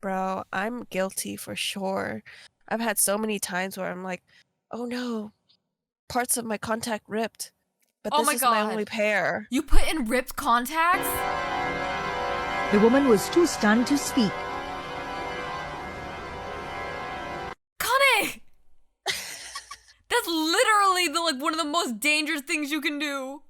Bro, I'm guilty for sure. I've had so many times where I'm like, oh no, parts of my contact ripped, but Oh this my is my god. only pair. You put in ripped contacts? The woman was too stunned to speak. Kane! That's literally one of the most dangerous things you can do.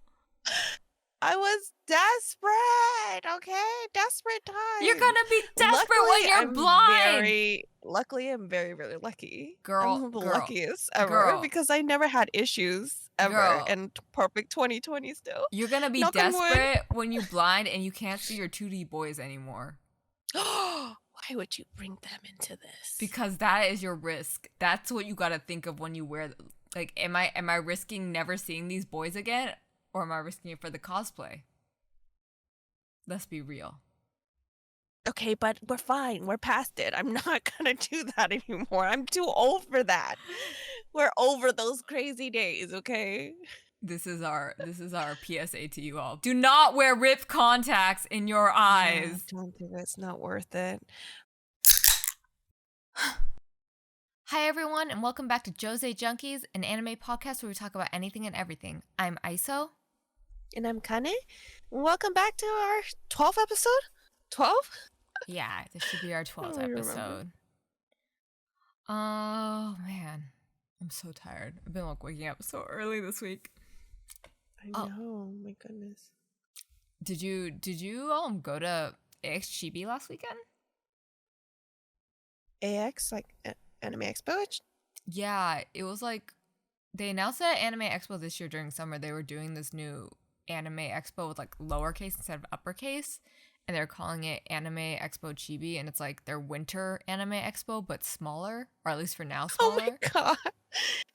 I was desperate, okay? Desperate times. You're gonna be desperate when you're blind. Luckily, I'm very, really lucky. Girl, I'm the girl, luckiest ever girl, because I never had issues ever girl. and perfect 2020 still. You're gonna be Knock on wood. desperate when you blind and you can't see your 2D boys anymore. Why would you bring them into this? Because that is your risk. That's what you gotta think of when you wear. Like, am I risking never seeing these boys again, or am I risking it for the cosplay? Let's be real. Okay, but we're fine. We're past it. I'm not gonna do that anymore. I'm too old for that. We're over those crazy days, okay? This is our PSA to you all. Do not wear ripped contacts in your eyes. No, don't do it. It's not worth it. Hi everyone, and welcome back to Josei Junkies, an anime podcast where we talk about anything and everything. I'm Iso. And I'm Kane. Welcome back to our 12th episode? 12? Yeah, this should be our 12th I episode. remember. Oh man, I'm so tired. I've been waking up so early this week. I know, my goodness. Did you go to AX Chibi last weekend? AX, like Anime Expo? Yeah, it was like they announced at Anime Expo this year during summer they were doing this new Anime Expo with like lowercase instead of uppercase, and they're calling it Anime Expo Chibi, and it's like their winter Anime Expo but smaller, or at least for now smaller. Oh my god.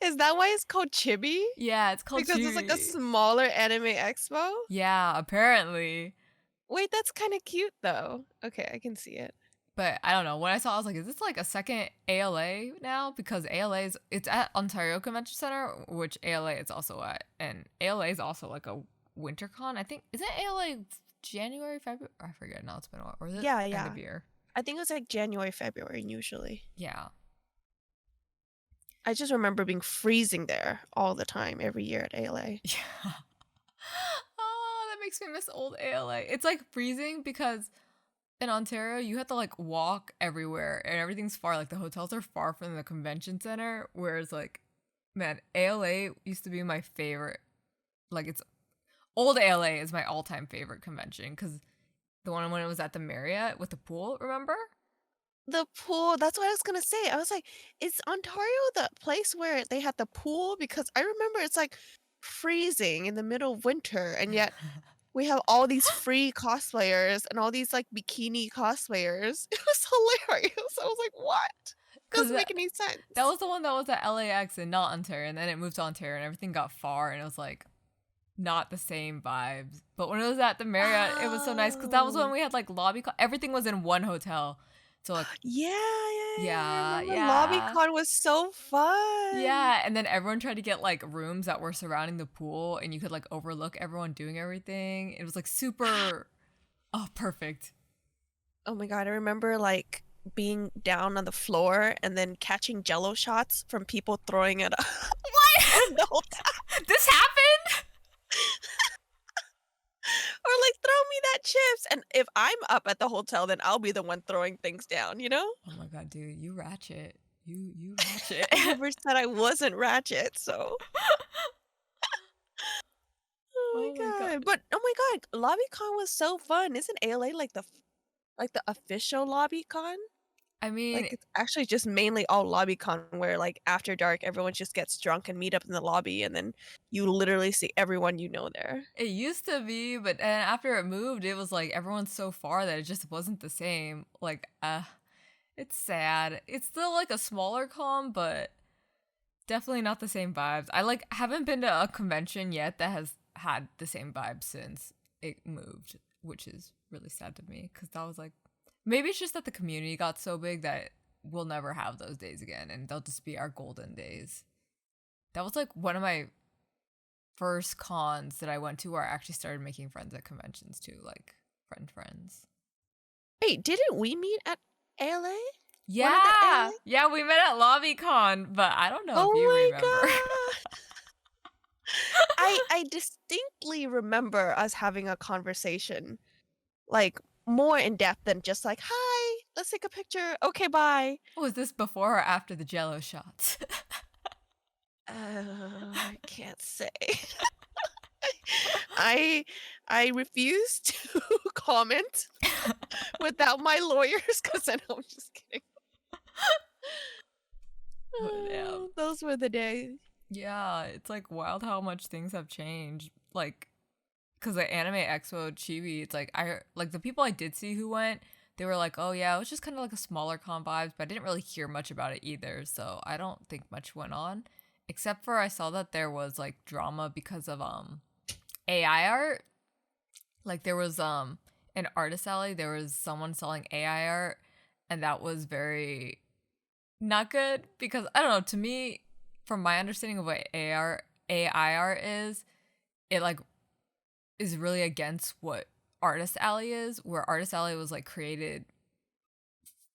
Is that why it's called Chibi? Yeah, it's called Because Chibi. it's like a smaller anime expo? Yeah, apparently. Wait, that's kind of cute though. Okay, I can see it. But I don't know. When I saw it, I was like, is this like a second ALA now? Because it's at Ontario Convention Center, which ALA is also at. And ALA is also like a winter con. I think, isn't ALA January, February? I forget now. It's been a while. Or is it end of year? I think it was like January, February usually. Yeah. I just remember being freezing there all the time, every year at ALA. Yeah. Oh, that makes me miss old ALA. It's like freezing because in Ontario, you have to like walk everywhere and everything's far. Like the hotels are far from the convention center. Whereas like, man, ALA used to be my favorite. Like it's old ALA is my all-time favorite convention because the one when it was at the Marriott with the pool, remember? The pool, that's what I was gonna say. I was like, is Ontario the place where they had the pool? Because I remember it's like freezing in the middle of winter, and yet we have all these free cosplayers and all these like bikini cosplayers. It was hilarious. I was like, what? Doesn't make any sense. That was the one that was at LAX and not Ontario, and then it moved to Ontario and everything got far and it was like not the same vibes. But when it was at the Marriott, it was so nice because that was when we had like lobby everything was in one hotel. So like yeah. Yeah. LobbyCon was so fun. Yeah, and then everyone tried to get like rooms that were surrounding the pool and you could like overlook everyone doing everything. It was like super perfect. Oh my god, I remember like being down on the floor and then catching jello shots from people throwing it up. What? The whole time. This happened? Or like, throw me that chips. And if I'm up at the hotel, then I'll be the one throwing things down, you know? Oh my god, dude, you ratchet. You ratchet. I never said I wasn't ratchet, so. Oh my god. But oh my god, LobbyCon was so fun. Isn't ALA like the official LobbyCon? I mean, like it's actually just mainly all LobbyCon where like after dark everyone just gets drunk and meet up in the lobby and then you literally see everyone you know there. It used to be, but then after it moved, it was like everyone's so far that it just wasn't the same. Like, it's sad. It's still like a smaller con, but definitely not the same vibes. I like haven't been to a convention yet that has had the same vibes since it moved, which is really sad to me because that was like, maybe it's just that the community got so big that we'll never have those days again and they'll just be our golden days. That was like one of my first cons that I went to where I actually started making friends at conventions too, like friends. Wait, didn't we meet at ALA? One of the Yeah. ALA? Yeah, we met at LobbyCon, but I don't know if you Oh my remember. god! I distinctly remember us having a conversation, like, more in depth than just like, "Hi, let's take a picture. Okay, bye." Was this before or after the Jello shots? I can't say. I I refuse to comment without my lawyers, 'cause I know I'm just kidding. But yeah. Those were the days. Yeah, it's like wild how much things have changed. Like, cause the Anime Expo Chibi, it's like like the people I did see who went, they were like, "Oh yeah, it was just kind of like a smaller con vibes," but I didn't really hear much about it either. So I don't think much went on, except for I saw that there was like drama because of AI art. Like there was an artist alley, there was someone selling AI art, and that was very not good because I don't know, to me, from my understanding of what AI art is, it like is really against what Artist Alley is, where Artist Alley was like created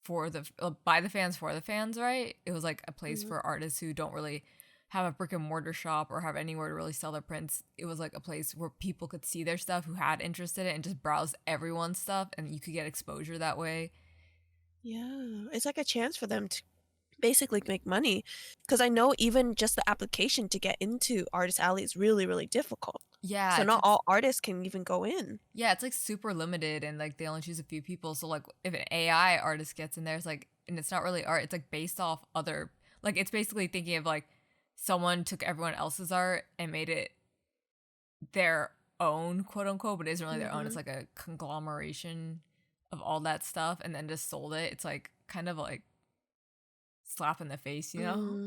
for the by the fans for the fans, right? It was like a place Mhm. for artists who don't really have a brick and mortar shop or have anywhere to really sell their prints. It was like a place where people could see their stuff who had interest in it and just browse everyone's stuff, and you could get exposure that way. Yeah, it's like a chance for them to basically make money, because I know even just the application to get into Artist Alley is really, really difficult. Yeah, So it's not like all artists can even go in. yeah, it's like super limited and like they only choose a few people. So like if an AI artist gets in there, it's like and it's not really art, it's like based off other like it's basically thinking of like someone took everyone else's art and made it their own, quote unquote, but it isn't really their own. It's Mhm. like a conglomeration of all that stuff and then just sold it. It's like kind of like slap in the face, you know?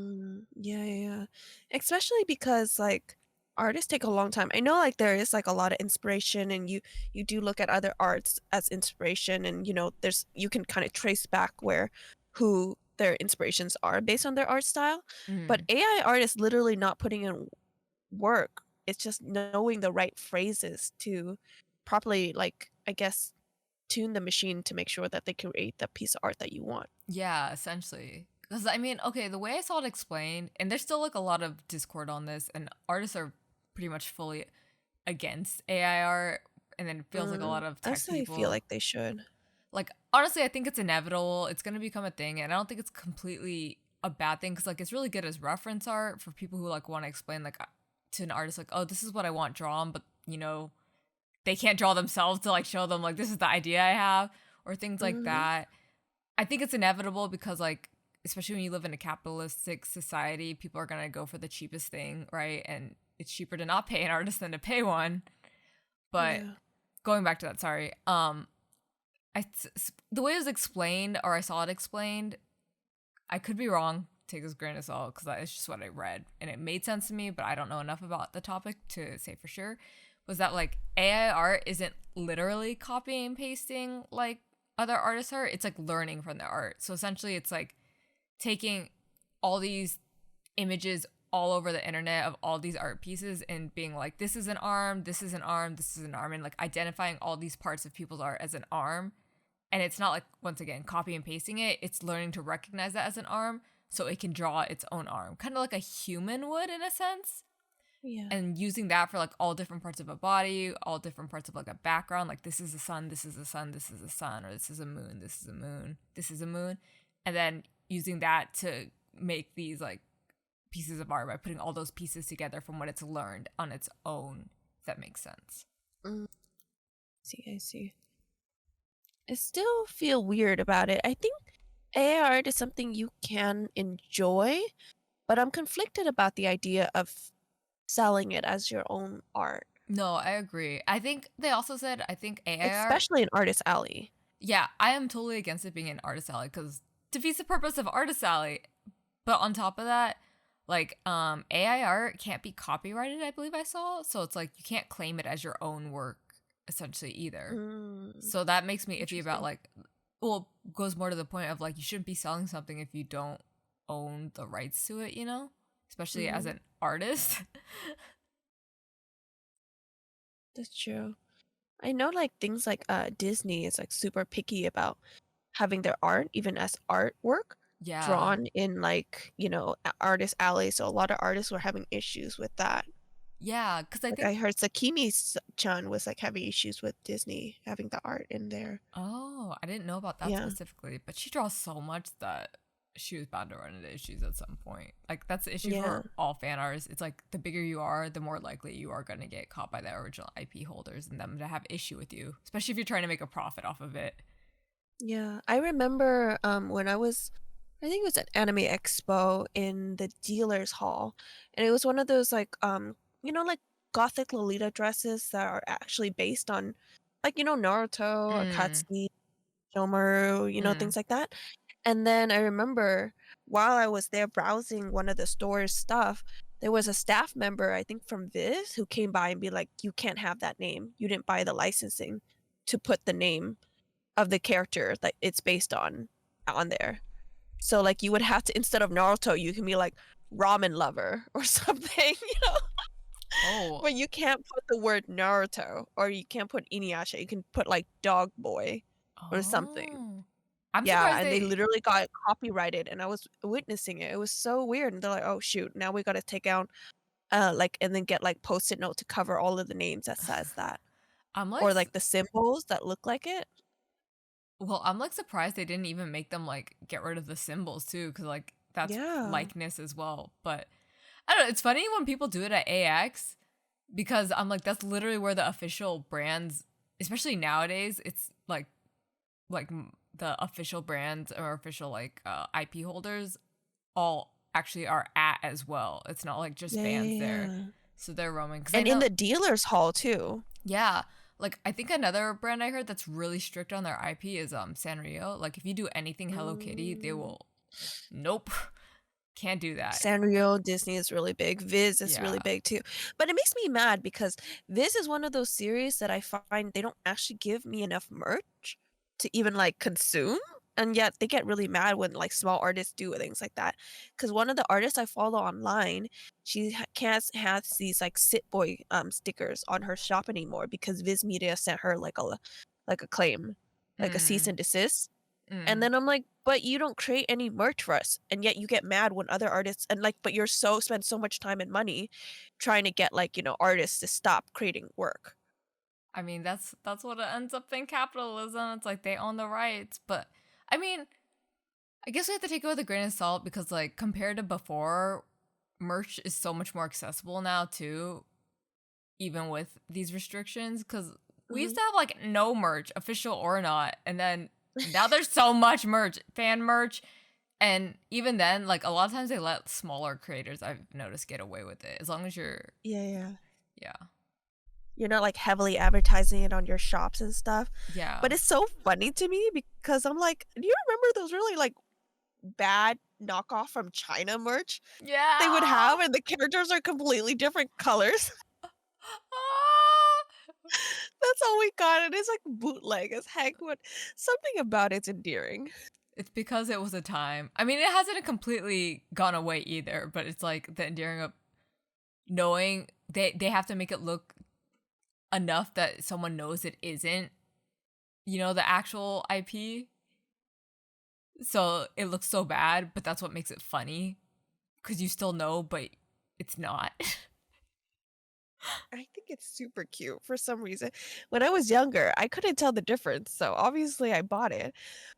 Yeah, yeah, yeah. Especially because, like, artists take a long time. I know, like, there is, like, a lot of inspiration, and you do look at other arts as inspiration, and, there's you can kinda trace back where who their inspirations are based on their art style, but Mm. AI art is literally not putting in work. It's just knowing the right phrases to properly, like, I guess, tune the machine to make sure that they create the piece of art that you want. Yeah, essentially. Because I mean, okay, the way I saw it explained, and there's still like a lot of discord on this, and artists are pretty much fully against AI art, and then it feels like a lot of tech Honestly, I feel people. like they should. Like, honestly, I think it's inevitable. It's going to become a thing, and I don't think it's completely a bad thing because, like, it's really good as reference art for people who, like, want to explain, like, to an artist, like, oh, this is what I want drawn, but, they can't draw themselves to, like, show them, like, this is the idea I have, or things like Mhm. that. I think it's inevitable because like especially when you live in a capitalistic society, people are going to go for the cheapest thing, right? And it's cheaper to not pay an artist than to pay one. But Yeah. going back to that, sorry. The way it was explained or I saw it explained, I could be wrong. Take this grain of salt because it's just what I read and it made sense to me, but I don't know enough about the topic to say for sure. Was that like AI art isn't literally copying and pasting like other artists' art? It's like learning from their art. So essentially, it's like taking all these images all over the internet of all these art pieces and being like, this is an arm, this is an arm, this is an arm, and like identifying all these parts of people's art as an arm. And it's not like, once again, copy and pasting it, it's learning to recognize that as an arm so it can draw its own arm, kind of like a human would in a sense. Yeah. And using that for like all different parts of a body, all different parts of like a background, like this is a sun, this is a sun, this is a sun, or this is a moon, this is a moon, this is a moon. And then using that to make these like pieces of art by putting all those pieces together from what it's learned on its own, if that makes sense. Mm, I see. I still feel weird about it. I think AI art is something you can enjoy, but I'm conflicted about the idea of selling it as your own art, No, I agree. I think they also said, I think AI art, especially in Artist Alley. yeah, I am totally against it being an artist alley because defeats the purpose of artist alley. But on top of that, like AI art can't be copyrighted, I believe I saw. So it's like you can't claim it as your own work essentially either. Mm, So that makes me iffy about interesting. like well, goes more to the point of like you shouldn't be selling something if you don't own the rights to it, you know? Especially as Mhm, an artist. that's true. I know, like, things like, Disney is, like, super picky about having their art even as artwork Yeah. drawn in, like, artist alley, so a lot of artists were having issues with that. Yeah, because I Like, think I heard Sakimi-chan was, like, having issues with Disney having the art in there. oh, I didn't know about that Yeah. specifically, but she draws so much that she was bound to run into issues at some point. Like that's the issue Yeah. for all fan artists. It's like the bigger you are, the more likely you are going to get caught by the original IP holders and them to have issue with you, especially if you're trying to make a profit off of it. Yeah. I remember, when I think it was at Anime Expo in the dealer's hall, and it was one of those, like, like, gothic Lolita dresses that are actually based on, like, Naruto, Mm, Akatsuki, Yomaru, mm, things like that. And then I remember while I was there browsing one of the store's stuff, there was a staff member, I think from Viz, who came by and be like, "You can't have that name. You didn't buy the licensing to put the name of the character that it's based on there." So, like, you would have to, instead of Naruto, you can be like ramen lover or something, oh, but you can't put the word Naruto or you can't put Inuyasha. You can put like dog boy or something. oh. I'm Yeah, surprised and they they. literally got copyrighted, and I was witnessing it. It was so weird, and they're like, "Oh, shoot, now we gotta take out, like, and then get, like, Post-it note to cover all of the names that says that, I'm like, or, like, the symbols that look like it." well, I'm like surprised they didn't even make them like get rid of the symbols too, because like that's Yeah. likeness as well. But I don't know. It's funny when people do it at AX because I'm like, that's literally where the official brands, especially nowadays, it's the official brands or official like IP holders all actually are at as well. It's not like just Yeah, yeah, fans there, yeah. so they're roaming. Because I And in know, the dealer's hall too. yeah, like I think another brand I heard that's really strict on their IP is Sanrio. Like if you do anything Hello Kitty, they Mm. will, nope, can't do that. Sanrio, Disney is really big, Viz is Yeah. really big too, but it makes me mad because Viz is one of those series that I find they don't actually give me enough merch to even, like, consume, and yet they get really mad when, like, small artists do things like that. Because one of the artists I follow online, she can't has these, like, Sit Boy, stickers on her shop anymore because Viz Media sent her, like a claim, like a cease Mm, and desist. And mm. then I'm like, "But you don't create any merch for us." And yet you get mad when other artists, and, like, but you're spend so much time and money trying to get, like, artists to stop creating work. I mean, that's what it ends up in capitalism. It's like they own the rights, but I mean, I guess we have to take it with a grain of salt because, like, compared to before, merch is so much more accessible now too, even with these restrictions. Because we used Mhm. to have like no merch, official or not, and then now there's so much merch, fan merch, and even then, like a lot of times they let smaller creators I've noticed get away with it as long as you're, Yeah, yeah. yeah, You're not, like, heavily advertising it on your shops and stuff. yeah, But it's so funny to me because I'm like, "Do you remember those really, like, bad knockoff from China merch they would yeah. have, and the characters are completely different colors?" Ah! That's all we got, and it's, like, bootleg as heck, but something about it's endearing. It's because it was a time. I mean, it hasn't completely gone away either, but it's like the endearing of knowing they have to make it look enough that someone knows it isn't, the actual IP. So it looks so bad, but that's what makes it funny because you still know, but it's not. I think it's super cute for some reason. When I was younger, I couldn't tell the difference, so obviously I bought it.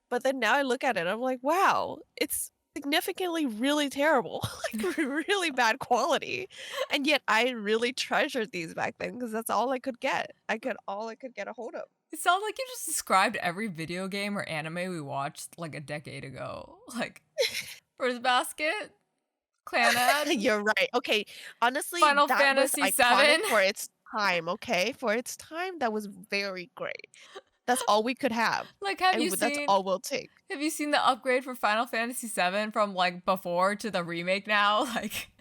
But then now I look at it, I'm like, "Wow, it's significantly really terrible, like, really bad quality." And yet I really treasured these back then because that's all I could get. All I could get a hold of. It sounds like you just described every video game or anime we watched like a decade ago. Like Fruits Basket, Clannad, You're right. Okay, honestly, Final that was Fantasy iconic 7. for its time, okay? For its time, that was very great. That's all we could have, Like, have and you that's seen all we'll take. have you seen the upgrade for Final Fantasy 7 from like before to the remake now? Like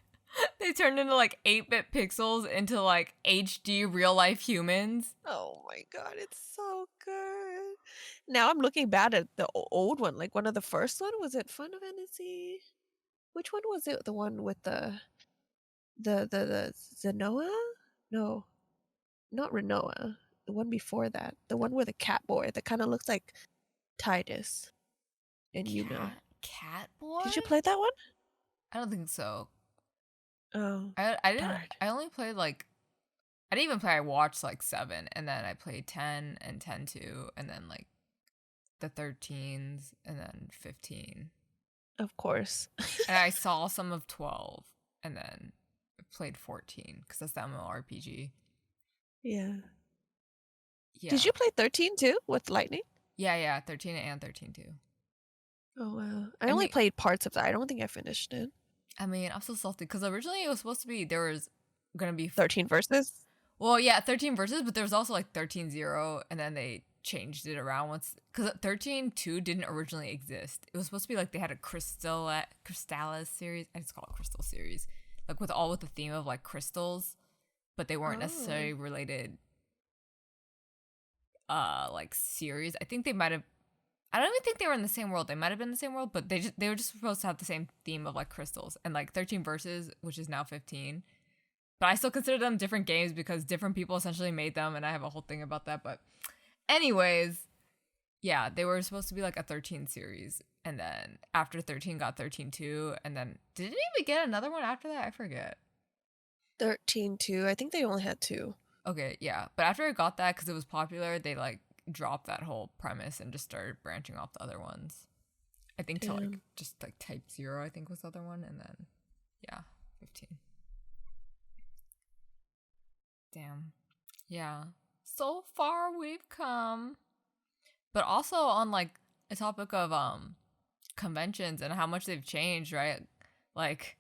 they turned into like 8-bit pixels into like HD real life humans. Oh my god, it's so good. Now I'm looking bad at the old one, like, one of the first one, was it Final Fantasy? Which one was it? The one with the Zenoa? No, not Renoa. The one before that. The one with the cat boy that kinda looks like Tidus. and Cat Boy? Did you play that one? I don't think so. Oh, I didn't. darn. I only played like. I didn't even play. I watched like 7, and then I played 10 and 10-2, and then like the 13s, and then 15. Of course. And I saw some of 12, and then played 14 because that's the MMORPG. Yeah. Yeah. Did you play 13 too with Lightning? Yeah, 13 and 13 too. Oh wow. I I only mean- played parts of that. I don't think I finished it. I mean, I'm so salty because originally it was supposed to be there was gonna be 13 versus? well, yeah, 13 versus, but there was also like 13-0, and then they changed it around once because 13-2 didn't originally exist. It was supposed to be like they had a Crystallis series. I just call it Crystal series, like with the theme of like crystals, but they weren't necessarily related. Like series. I think they might have. I don't even think they were in the same world. They might have been in the same world, but they were just supposed to have the same theme of like crystals and like 13 verses, which is now 15. But I still consider them different games because different people essentially made them, and I have a whole thing about that. But anyways, yeah, they were supposed to be like a 13 series, and then after 13 got 13-2, and then did it even get another one after that? I forget. 13 too. I think they only had 2. Okay, yeah. But after I got that, because it was popular, they like dropped that whole premise and just started branching off the other ones. I think to like just like Type 0, I think was the other one, and then yeah, 15. Damn. Yeah. So far we've come. But also on like a topic of conventions and how much they've changed, right? Like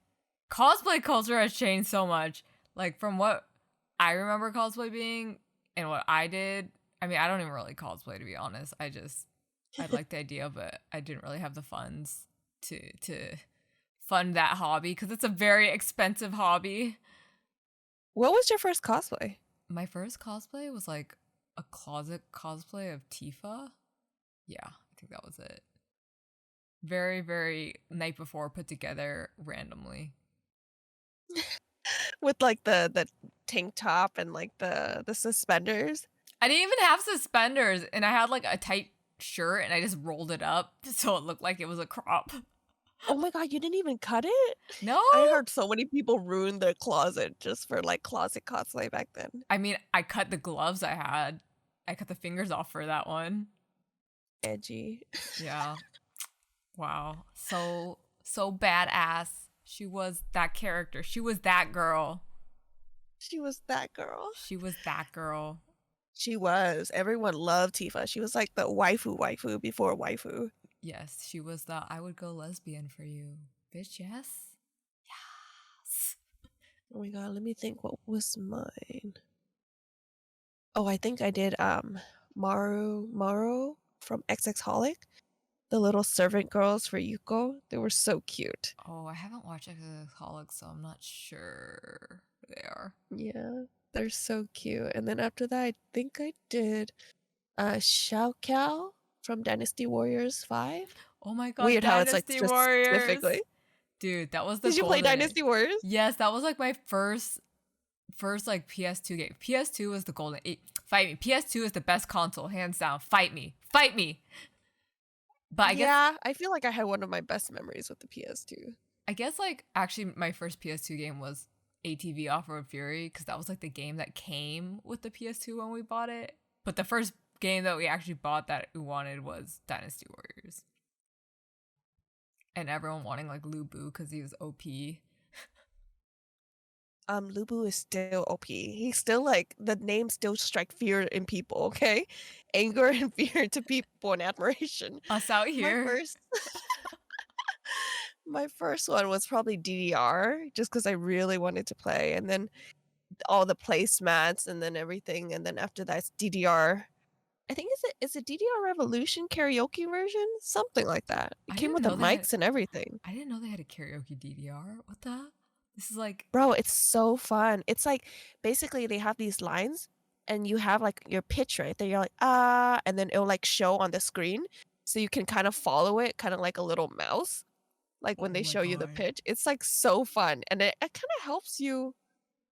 cosplay culture has changed so much. Like from what I remember cosplay being and what I did. I mean, I don't even really cosplay to be honest. I liked the idea, but I didn't really have the funds to fund that hobby because it's a very expensive hobby. What was your first cosplay? My first cosplay was like a closet cosplay of Tifa. Yeah, I think that was it. Very, very night before put together randomly. With like the tank top and like the suspenders? I didn't even have suspenders, and I had like a tight shirt, and I just rolled it up so it looked like it was a crop. Oh my god, you didn't even cut it? No, I heard so many people ruin their closet just for like closet cosplay back then. I mean, I cut the gloves I had. I cut the fingers off for that one. Edgy. Yeah. Wow. So badass. She was that character. She was that girl. She was that girl. She was that girl. She was. Everyone loved Tifa. She was like the waifu before waifu. Yes, she was the I would go lesbian for you. Bitch, yes? Yes. Oh my god, let me think what was mine. Oh, I think I did Maru from XXholic. The little servant girls for Yuko. They were so cute. Oh, I haven't watched Exaholic, so I'm not sure who they are. Yeah, they're so cute. And then after that, I think I did Xiao Kao from Dynasty Warriors 5. Oh my god, Weird how it's like Dynasty just Warriors. specifically. Dude, that was the Did you play golden Dynasty Warriors? Yes, that was like my first like PS2 game. PS2 was the golden fight me. PS2 is the best console, hands down. Fight me. Fight me. But I guess I feel like I had one of my best memories with the PS2. I guess like actually my first PS2 game was ATV Off-Road Fury because that was like the game that came with the PS2 when we bought it. But the first game that we actually bought that we wanted was Dynasty Warriors. And everyone wanting like Lu Bu because he was OP. Lu Bu is still OP. He's still like the name still strike fear in people, okay? Anger and fear to people and admiration. Us out here. My first one was probably DDR, just because I really wanted to play, and then all the placemats and then everything, and then after that it's DDR. I think is it DDR Revolution karaoke version? Something like that. It came with the mics and everything. I didn't know they had a karaoke DDR. What the? This is like... Bro, it's so fun. It's like, basically they have these lines, and you have like your pitch right there. You're like, and then it'll like show on the screen. So you can kind of follow it, kind of like a little mouse. Like when they show you the pitch. It's like so fun. And it kind of helps you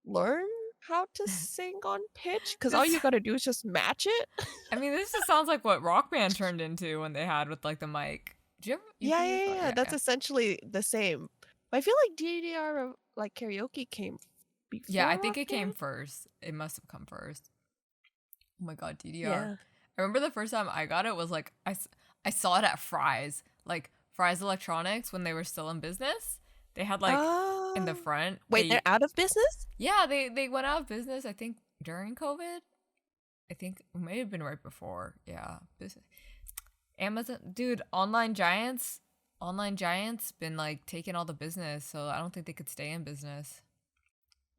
learn how to sing on pitch. Because all you gotta do is just match it. I mean, this just sounds like what Rock Band turned into when they had with like the mic. You Yeah, played yeah, before? yeah, Yeah, that's yeah. essentially the same. But I feel like DDR, like, karaoke came Yeah, I before think Rock it came Band? first. It must have come first. Oh my god, DDR. Yeah. I remember the first time I got it was like I saw it at Fry's, like Fry's Electronics when they were still in business. They had like in the Oh. front, Wait, they're they out of business? yeah, they went out of business I think during COVID. I think it may have been right before. Yeah. Amazon, dude, online giants been like taking all the business, so I don't think they could stay in business.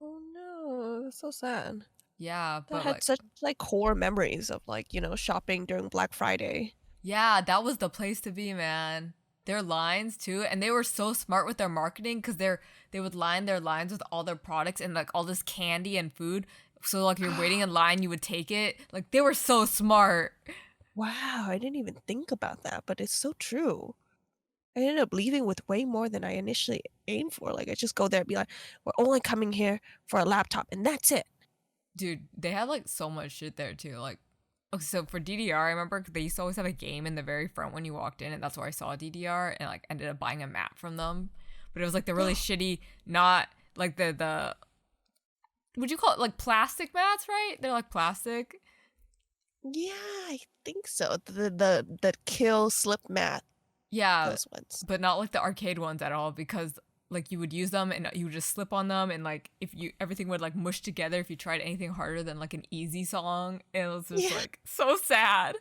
Oh, no, that's so sad. Yeah, That but had like such, like, core memories of, like, shopping during Black Friday. yeah, that was the place to be, man. Their lines too, and they were so smart with their marketing because they would line their lines with all their products and like all this candy and food. So like you're waiting in line, you would take it. Like they were so smart. Wow, I didn't even think about that, but it's so true. I ended up leaving with way more than I initially aimed for. Like, I just go there and be like, "We're only coming here for a laptop, and that's it." Dude, they had like so much shit there too. Like, okay, so for DDR, I remember they used to always have a game in the very front when you walked in, and that's where I saw DDR and like ended up buying a map from them. But it was like the really shitty, not like the would you call it like plastic mats, right? They're like plastic. Yeah, I think so. The kill slip mat, Yeah, those ones. but not like the arcade ones at all because like you would use them and you would just slip on them and like if you everything would like mush together if you tried anything harder than like an easy song. And it was just Yeah. like so sad.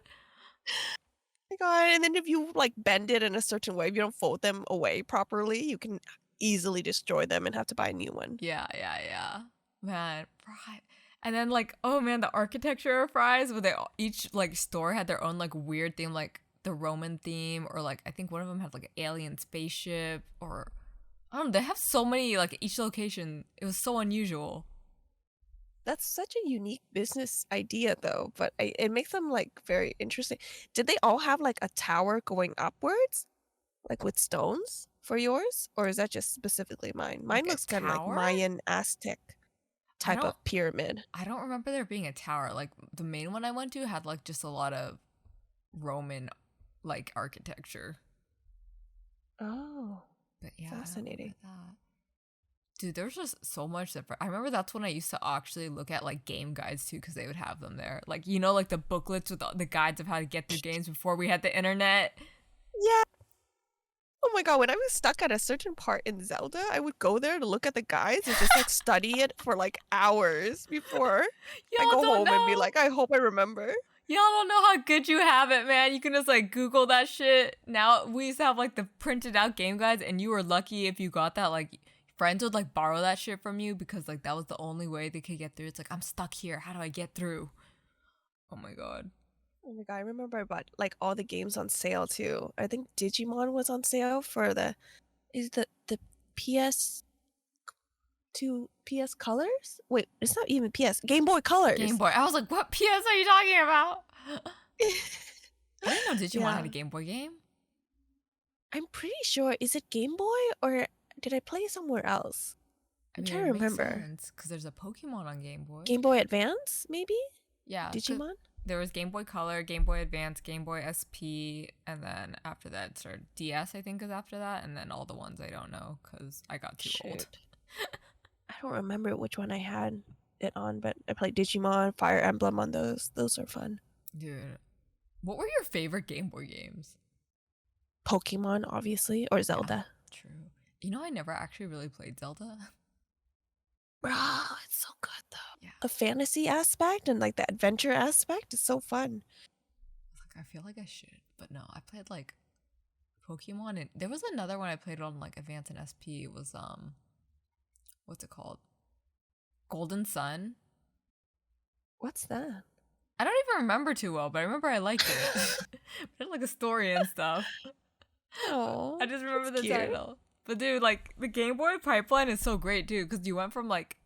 My God, and then if you, like, bend it in a certain way, if you don't fold them away properly, you can easily destroy them and have to buy a new one. Yeah, yeah, yeah. Man, fry. And then like, oh man, the architecture of fries where each like store had their own like weird theme, like the Roman theme, or like I think one of them had like an alien spaceship, or I don't know. They have so many like each location. It was so unusual. That's such a unique business idea, though, but it makes them, like, very interesting. Did they all have, like, a tower going upwards, like, with stones for yours? Or is that just specifically mine? Mine Like a looks kinda like tower? Mayan, Aztec I type don't of pyramid. I don't remember there being a tower. Like the main one I went to had like just a lot of Roman like architecture. Oh, But yeah, I don't remember fascinating. that. Dude, there's just so much that I remember that's when I used to actually look at like game guides too because they would have them there. Like like the booklets with the guides of how to get through games before we had the internet. Yeah. Oh my God, when I was stuck at a certain part in Zelda, I would go there to look at the guides and just, like, study it for, like, hours before I Y'all go don't home and be know. like, "I hope I remember." Y'all don't know how good you have it, man. You can just like Google that shit. Now we used to have like the printed out game guides, and you were lucky if you got that. Like friends would like borrow that shit from you because like that was the only way they could get through. It's like I'm stuck here. How do I get through? Oh my god. Oh my God, I remember I bought, like, all the games on sale too. I think Digimon was on sale for the PS2 PS Colors? Wait, it's not even PS, Game Boy Game Colors. Boy. I was like, what PS are you talking about? I didn't know Digimon had a Yeah. Game Boy game. I'm pretty sure, is it Game Boy or did I play somewhere else? I I'm mean, trying it to makes remember. sense because there's a Pokemon on Game Boy. Game Boy Advance, maybe? Yeah, because Digimon? there was Game Boy Color, Game Boy Advance, Game Boy SP, and then after that it started DS. I think is after that, and then all the ones I don't know because I got too old. Shoot. I don't remember which one I had it on, but I played Digimon, Fire Emblem on those. Those are fun. Dude, what were your favorite Game Boy games? Pokemon, obviously, or Yeah, Zelda. true. You know, I never actually really played Zelda. Bro, it's so good though. Yeah, The fantasy aspect and like the adventure aspect is so fun. like I feel like I should, but no, I played like Pokemon, and there was another one I played on like Advance and SP. It was what's it called? Golden Sun. What's that? I don't even remember too well, but I remember I liked it. It had like a story and stuff. Oh, I just remember that's the cute. title. But dude, like the Game Boy pipeline is so great too, because you went from like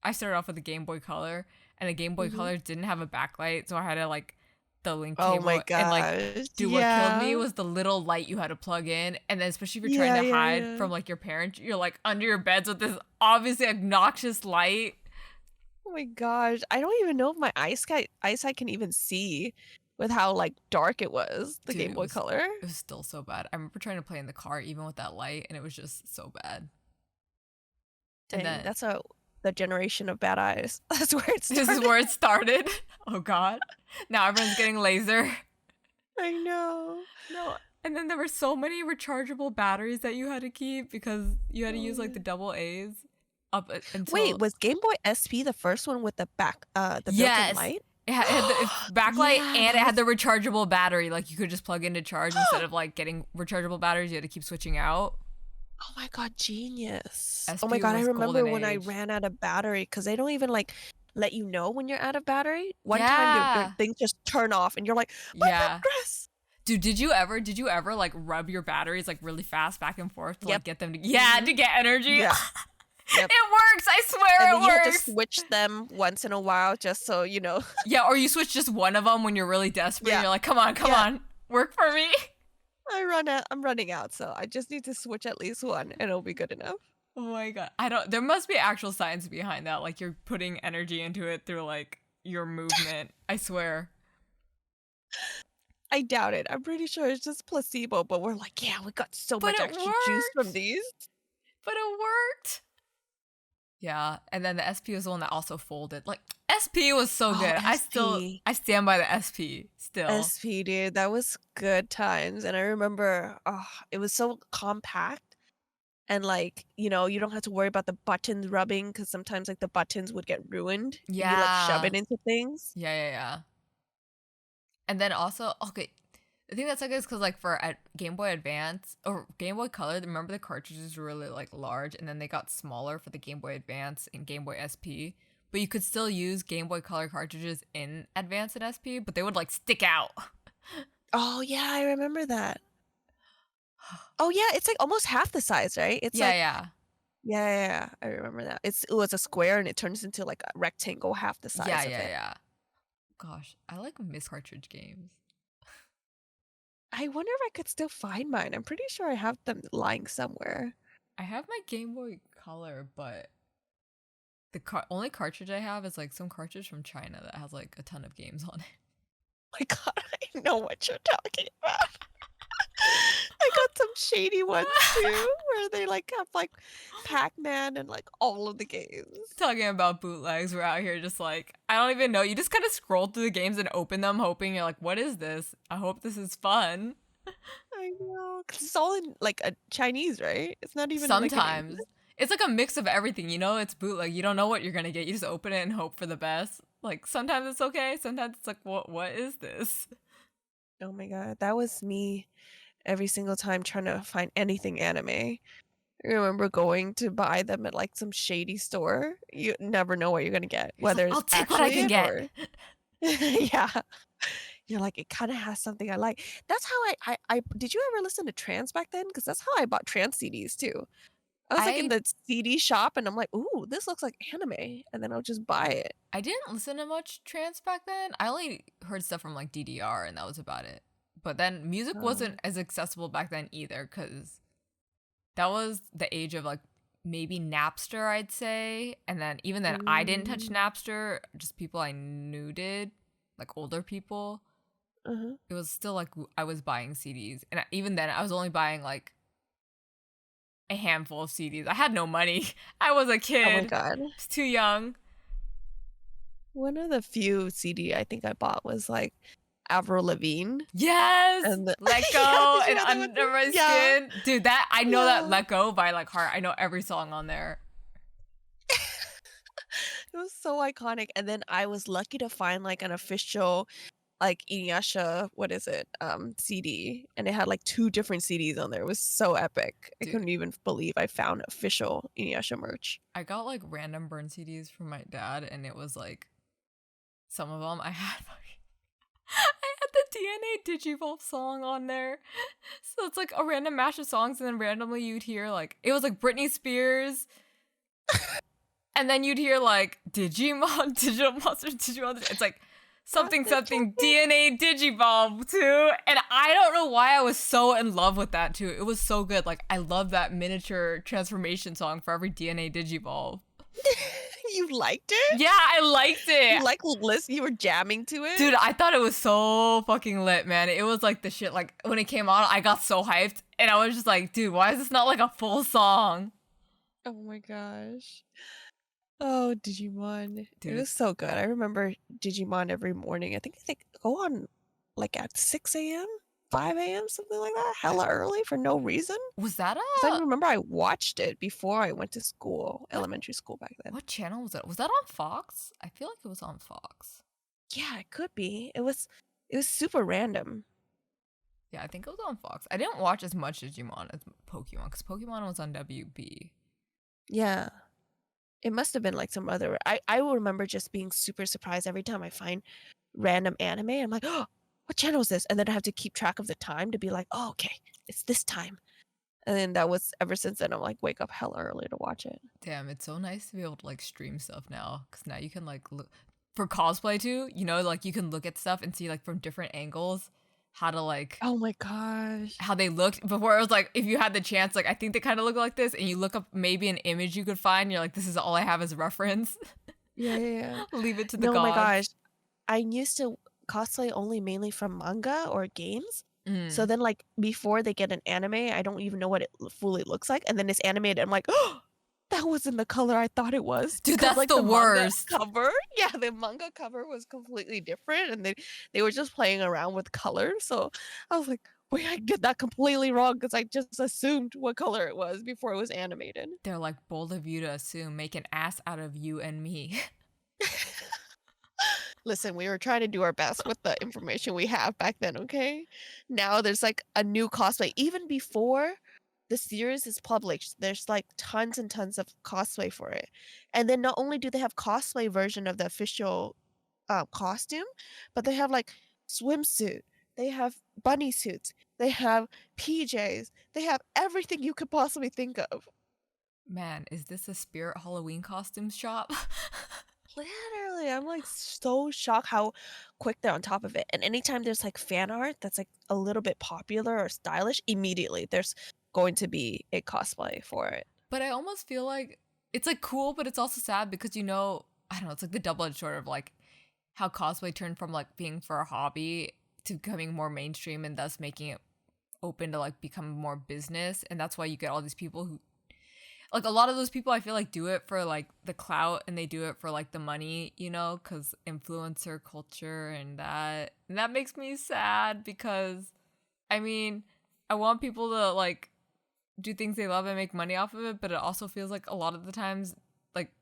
I started off with a Game Boy Color, and the Game Boy Hmm. Color didn't have a backlight, so I had to like the link Oh my cable and like gosh. dude, what killed me Yeah. was the little light you had to plug in, and then especially if you're trying Yeah, to yeah, hide yeah. from like your parents, you're like under your beds with this obviously obnoxious light. Oh my gosh. I don't even know if my eyesight can even see. with how like dark it was, the Dude, Game Boy Color. it was still so bad. I remember trying to play in the car even with that light, and it was just so bad. And Dang, then that's the generation of bad eyes. That's where it this is started. where it started. Oh god. Now everyone's getting laser. I know. No. And then there were so many rechargeable batteries that you had to keep because you had to use like the double A's up until Wait, was Game Boy SP the first one with the built-in yes. light? It had the backlight Yeah, and that it had was the rechargeable battery. Like you could just plug in to charge instead of like getting rechargeable batteries. You had to keep switching out. Oh my god, genius. Oh my SP god, I was remember golden when I age. ran out of battery because they don't even like let you know when you're out of battery. One time your Yeah. things just turn off and you're like, my Yeah. progress. Dude, did you ever like rub your batteries like really fast back and forth to like Yep. get them to to get energy? Yeah. Yep. It works, I swear And it then you have to works. switch them once in a while just so you know. Yeah, or you switch just one of them when you're really desperate. Yeah. And you're like, come on, work for me. I'm running out, so I just need to switch at least one and it'll be good enough. Oh my god. There must be actual science behind that. Like you're putting energy into it through like your movement. I swear. I doubt it. I'm pretty sure it's just placebo, but we're like, yeah, we got so But much it extra juice from worked. these. But it worked. Yeah, and then the SP was the one that also folded. Like SP was so Oh, good. SP. I stand by the SP still. SP, dude, that was good times. And I remember, it was so compact. And like, you don't have to worry about the buttons rubbing because sometimes like the buttons would get ruined if you like shove Yeah. it into things. Yeah. And then also, okay, the thing that's like is because like for Game Boy Advance or Game Boy Color, remember the cartridges were really like large, and then they got smaller for the Game Boy Advance and Game Boy SP. But you could still use Game Boy Color cartridges in Advance and SP, but they would like stick out. Oh yeah, I remember that. Oh yeah, it's like almost half the size, right? It's like Yeah. yeah, I remember that. It was a square and it turns into like a rectangle half the size of it. Yeah. Gosh, I like miss cartridge games. I wonder if I could still find mine. I'm pretty sure I have them lying somewhere. I have my Game Boy Color, but the only cartridge I have is like some cartridge from China that has like a ton of games on it. My god, I know what you're talking about. I got some shady ones too, where they like have like Pac-Man and like all of the games. Talking about bootlegs, we're out here just like, I don't even know. You just kind of scroll through the games and open them, hoping you're like, what is this? I hope this is fun. I know, 'cause it's all in like a Chinese, right? It's not even like in Sometimes. English. It's like a mix of everything, it's bootleg. You don't know what you're gonna get. You just open it and hope for the best. Like, sometimes it's okay. Sometimes it's like, what is this? Oh my god, that was me every single time trying to find anything anime. I remember going to buy them at like some shady store. You never know what you're gonna get, You're just whether like, I'll it's take what I actually can it get. or yeah. You're like, it kind of has something I like. That's how I did you ever listen to trance back then? Because that's how I bought trance CDs too. I was like in I the CD shop and I'm like, ooh, this looks like anime. And then I'll just buy it. I didn't listen to much trance back then. I only heard stuff from like DDR and that was about it. But then music Oh. wasn't as accessible back then either, because that was the age of like maybe Napster, I'd say. And then even then I didn't touch Mm, Napster, just people I knew did, like older people. uh-huh. It was still like I was buying CDs. And even then I was only buying like a handful of CDs. I had no money. I was a Oh my kid. god. I was too young. One of the few CD I think I bought was like Avril Lavigne. Yes, And the Let yeah, Go did you and have that one Under too? My Yeah. Skin, dude. That I know that Yeah. Let Go by like heart. I know every song on there. It was so iconic. And then I was lucky to find like an official like Inuyasha, what is it? CD. And it had like two different CDs on there. It was so epic. I Dude, couldn't even believe I found official Inuyasha merch. I got like random burn CDs from my dad, and it was like some of them I had. I had the DNA Digivolve song on there, so it's like a random mash of songs, and then randomly you'd hear like it was like Britney Spears. And then you'd hear like Digimon, Digital Monster, Digimon. It's like something DNA Digivolve too. And I don't know why I was so in love with that too. It was so good. Like I love that miniature transformation song for every DNA Digivolve. You liked it? Yeah, I liked You it. like listen, you were jamming to Dude, it? I thought it was so fucking lit, man. It was like the shit. Like when it came out, I got so hyped, and I was just like, dude, why is this not like a full song? Oh my gosh. Oh, Digimon. It Dude, was so good. I remember Digimon every morning. I think they go on like at 6 a.m., 5 a.m., something like that. Hella early for no reason. was that Because I a remember I watched it before I went to school, what? elementary school back then. What channel was that? Was that on Fox? I feel like it was on Fox. Yeah, it could be. It was super random. Yeah, I think it was on Fox. I didn't watch as much Digimon as Pokemon because Pokemon was on WB. Yeah. It must have been like some other I will remember just being super surprised every time I find random anime. I'm like, "Oh, what channel is this?" And then I have to keep track of the time to be like, "Oh, okay, it's this time." And then that was ever since then, I'm like, wake up hella early to watch it. Damn, it's so nice to be able to like stream stuff now because now you can like look for cosplay too. You know, like you can look at stuff and see like from different angles how to like Oh my gosh. how they looked before. It was like if you had the chance, like I think they kind of look like this, and you look up maybe an image you could find. You're like, this is all I have as reference. Yeah, yeah, yeah. Leave it to the No, oh my gods. gosh. I used to cosplay only mainly from manga or games. So Mm. then, like, before they get an anime, I don't even know what it fully looks like. And then it's animated. I'm like, oh, that wasn't the color I thought it was. Dude, Because, that's like, the the manga worst. cover, yeah, the manga cover was completely different. And they were just playing around with color. So I was like, wait, I did that completely wrong because I just assumed what color it was before it was animated. They're like bold of you to assume, make an ass out of you and me. Listen, we were trying to do our best with the information we have back then, okay? Now there's like a new cosplay. Even before the series is published, there's like tons and tons of cosplay for it. And then not only do they have cosplay version of the official costume, but they have like swimsuit, they have bunny suits, they have PJs, they have everything you could possibly think of. Man, is this a Spirit Halloween costume shop? Literally, I'm like so shocked how quick they're on top of it. And anytime there's like fan art that's like a little bit popular or stylish, immediately there's going to be a cosplay for it. But I almost feel like it's like cool, but it's also sad because you know, I don't know, it's like the double-edged sword of like how cosplay turned from like being for a hobby to becoming more mainstream and thus making it open to like become more business. And that's why you get all these people who like a lot of those people I feel like do it for like the clout and they do it for like the money, you know, because influencer culture and that makes me sad because I mean, I want people to like do things they love and make money off of it, but it also feels like a lot of the times like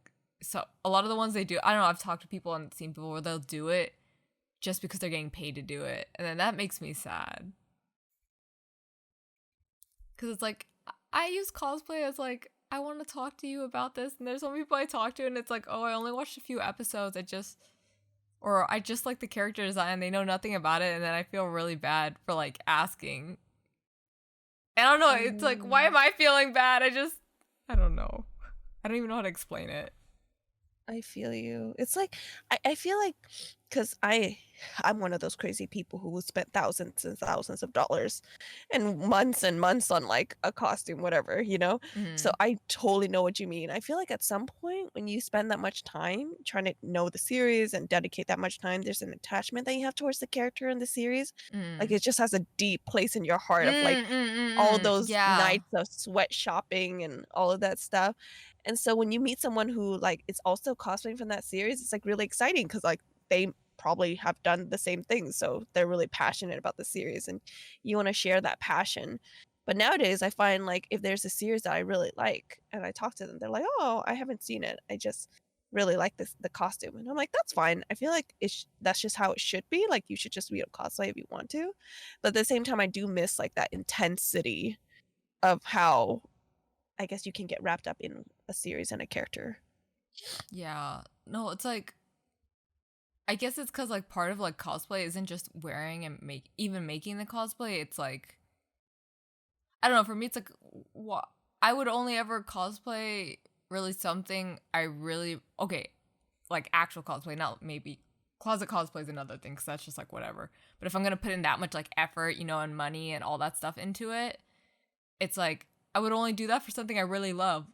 so a lot of the ones they do, I don't know, I've talked to people and seen people where they'll do it just because they're getting paid to do it. And then that makes me sad. Cause it's like I use cosplay as like I want to talk to you about this, and there's some people I talk to, and it's like, oh, I only watched a few episodes. I just like the character design. They know nothing about it, and then I feel really bad for like asking. I don't know. I It's like, why know. am I feeling bad? I don't know. I don't even know how to explain it. I feel you. It's like I feel like because I'm one of those crazy people who spent thousands and thousands of dollars and months on like a costume, whatever, you know? So Mm, I totally know what you mean. I feel like at some point when you spend that much time trying to know the series and dedicate that much time, there's an attachment that you have towards the character in the series. Like mm, it just has a deep place in your heart of like all those yeah. nights of sweat shopping and all of that stuff. And so when you meet someone who like is also cosplaying from that series, it's like really exciting because like they probably have done the same thing. So they're really passionate about the series and you want to share that passion. But nowadays I find like if there's a series that I really like and I talk to them, they're like, "Oh, I haven't seen it. I just really like the costume." And I'm like, "That's fine. I feel like that's just how it should be. Like you should just be able to cosplay if you want to." But at the same time I do miss like that intensity of how I guess you can get wrapped up in a series and a character. Yeah. No, it's like I guess it's because like part of like cosplay isn't just wearing and making the cosplay. It's like I don't know. For me, it's like what I would only ever cosplay really something I really okay, like actual cosplay, not maybe closet cosplay is another thing because that's just like whatever. But if I'm gonna put in that much like effort, you know, and money and all that stuff into it, it's like I would only do that for something I really love.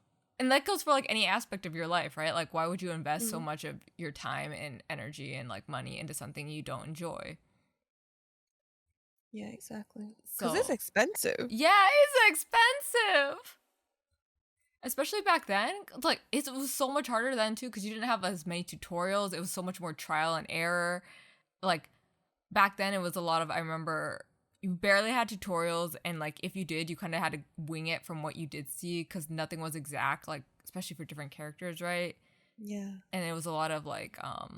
And that goes for like any aspect of your life, right? Like, why would you invest so Mhm. much of your time and energy and like money into something you don't enjoy? Yeah, exactly. Because it's So, expensive. yeah, it's expensive. Especially back then, like it was so much harder then too because you didn't have as many tutorials. It was so much more trial and error. Like back then, it was a lot of. I remember you barely had tutorials, and like if you did, you kind of had to wing it from what you did see because nothing was exact. Like especially for different characters, right? Yeah. And it was a lot of like I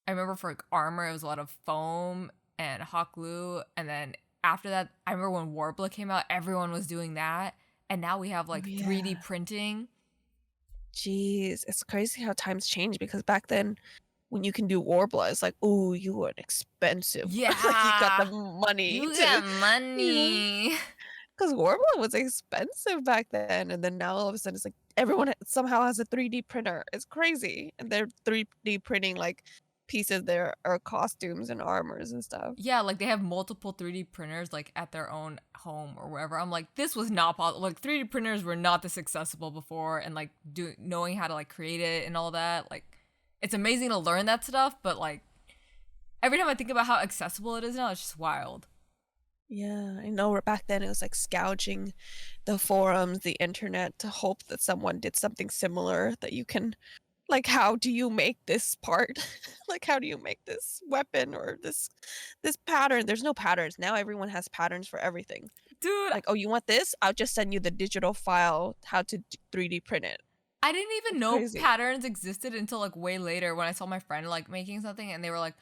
remember for like armor, it was a lot of foam and hot glue, and then after that, I remember when Warbler came out, everyone was doing that, and now we have Oh, like 3D yeah. printing. Jeez, it's crazy how times change because back then, when you can do Warbler, it's like, "Ooh, you are expensive." Like, you got the Yeah, money you to got you know? money. 'Cause Warbler was expensive back then, and then now all of a sudden it's like everyone somehow has a 3D printer. It's crazy, and they're 3D printing, like, pieces there are costumes and armors and stuff. Yeah, like they have multiple 3D printers like at their own home or wherever. I'm like, this was not possible. Like 3D printers were not this accessible before, and like knowing how to like create it and all that. Like, it's amazing to learn that stuff, but like every time I think about how accessible it is now, it's just wild. Yeah, I know back then it was, like, scourging the forums, the internet to hope that someone did something similar that you can like, how do you make this part? Like, how do you make this weapon or this pattern? There's no patterns. Now everyone has patterns for everything. Dude, Like, "Oh, you want this? I'll just send you the digital file, how to 3D print it." I didn't even It's know crazy. patterns existed until like way later when I saw my friend like making something and they were like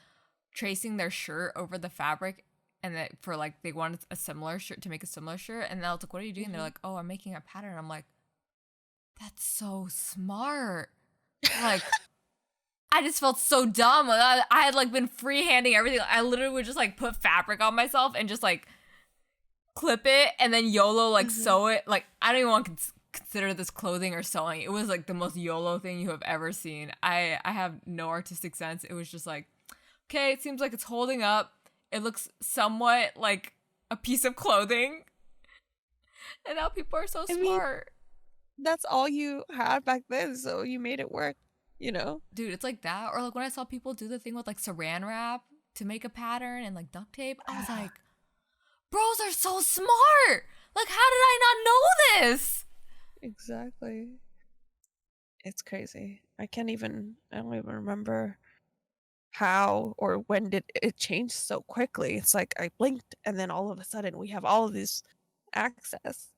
tracing their shirt over the fabric and that for like they wanted a similar shirt to make a similar shirt and I was like, what are you doing? They're Mhm. like, oh, I'm making a pattern. I'm like, that's so smart. Like I just felt so dumb. I had like been freehanding everything. I literally would just like put fabric on myself and just like clip it and then YOLO like Mhm. sew it. Like I don't even want to consider this clothing or sewing. It was like the most YOLO thing you have ever seen. I have no artistic sense. It was just like, okay, it seems like it's holding up. It looks somewhat like a piece of clothing. And now people are so I mean, smart. that's all you had back then, so you made it work, you know? Dude, it's like that. Or like when I saw people do the thing with like saran wrap to make a pattern and like duct tape, I was like, bros are so smart. Like, how did I not know this? Exactly. It's crazy. I don't even remember how or when did it change so quickly. It's like I blinked and then all of a sudden we have all of this access.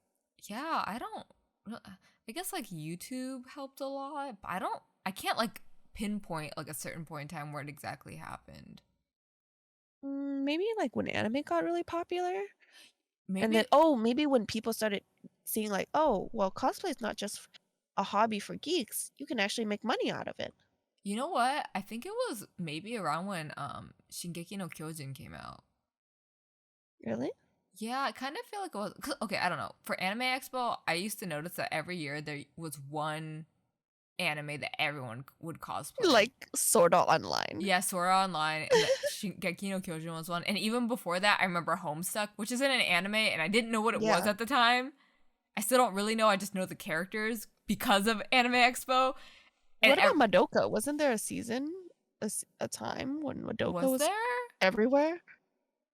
Yeah, I don't. I guess like YouTube helped a lot, but I can't like pinpoint like a certain point in time where it exactly happened. Maybe like when anime got really popular and then Maybe, oh, maybe when people started seeing like, "Oh, well, cosplay is not just a hobby for geeks. You can actually make money out of it." you know what? I think it was maybe around when Shingeki no Kyojin came out. Really? Yeah, I kind of feel like it was. Okay, I don't know. For Anime Expo, I used to notice that every year there was one anime that everyone would cosplay. Like Sword Art Online. Yeah, Sword Art Online and the Shingeki no Kyojin was one. And even before that, I remember Homestuck, which isn't an anime, and I didn't know what it was Yeah. at the time. I still don't really know. I just know the characters because of Anime Expo. And What about Madoka? Wasn't there a season, a time when Madoka was was there? everywhere?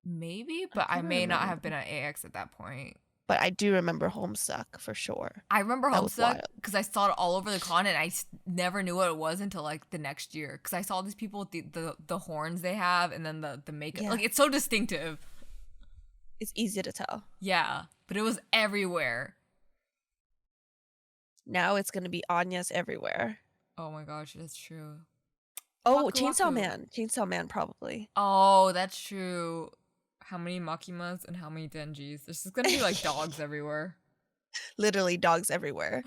Maybe, I'm but I trying to may not have remember. been at AX at that point. But I do remember Homestuck for sure. I remember That was Homestuck wild. because I saw it all over the con, and never knew what it was until like the next year. Because I saw these people with the horns they have, and then the makeup. Yeah, Like it's so distinctive. it's easy to tell. Yeah, but it was everywhere. Now it's gonna be Anya's everywhere. Oh my gosh, that's true. Oh, Waku Chainsaw Waku. Man. Chainsaw Man probably. Oh, that's true. How many Makimas and how many Denjis? There's just gonna be like dogs everywhere. Literally dogs everywhere.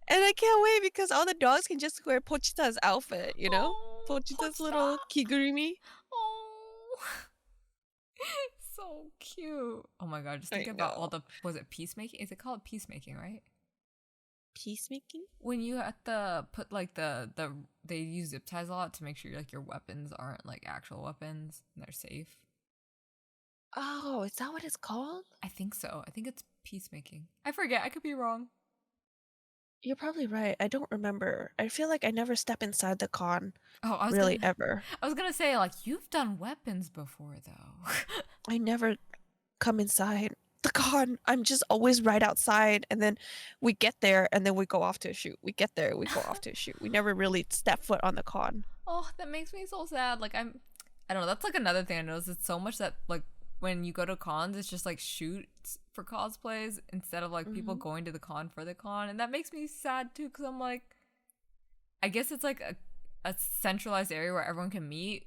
And I can't wait because all the dogs can just wear Pochita's outfit, you know? Oh, Pochita's Pochita. little kigurumi. Oh, so cute. Oh my god, just think I about all know. the was it peacemaking? Is it called peacemaking, right? Peacemaking? When you have to put like they use zip ties a lot to make sure like your weapons aren't like actual weapons and they're safe. Oh, is that what it's called? I think so. I think it's peacemaking. I forget. I could be wrong. You're probably right. I don't remember. I feel like I never step inside the con, Oh, really, ever. I was gonna say, like, you've done weapons before though. I never come inside the con. I'm just always right outside, and then we get there, and then we go off to a shoot. We get there, we go off to a shoot. We never really step foot on the con. Oh, that makes me so sad. Like I don't know, that's like another thing I noticed. It's so much that like when you go to cons, it's just like shoots for cosplays instead of like people Mhm. going to the con for the con. And that makes me sad too, because I'm like, I guess it's like a centralized area where everyone can meet.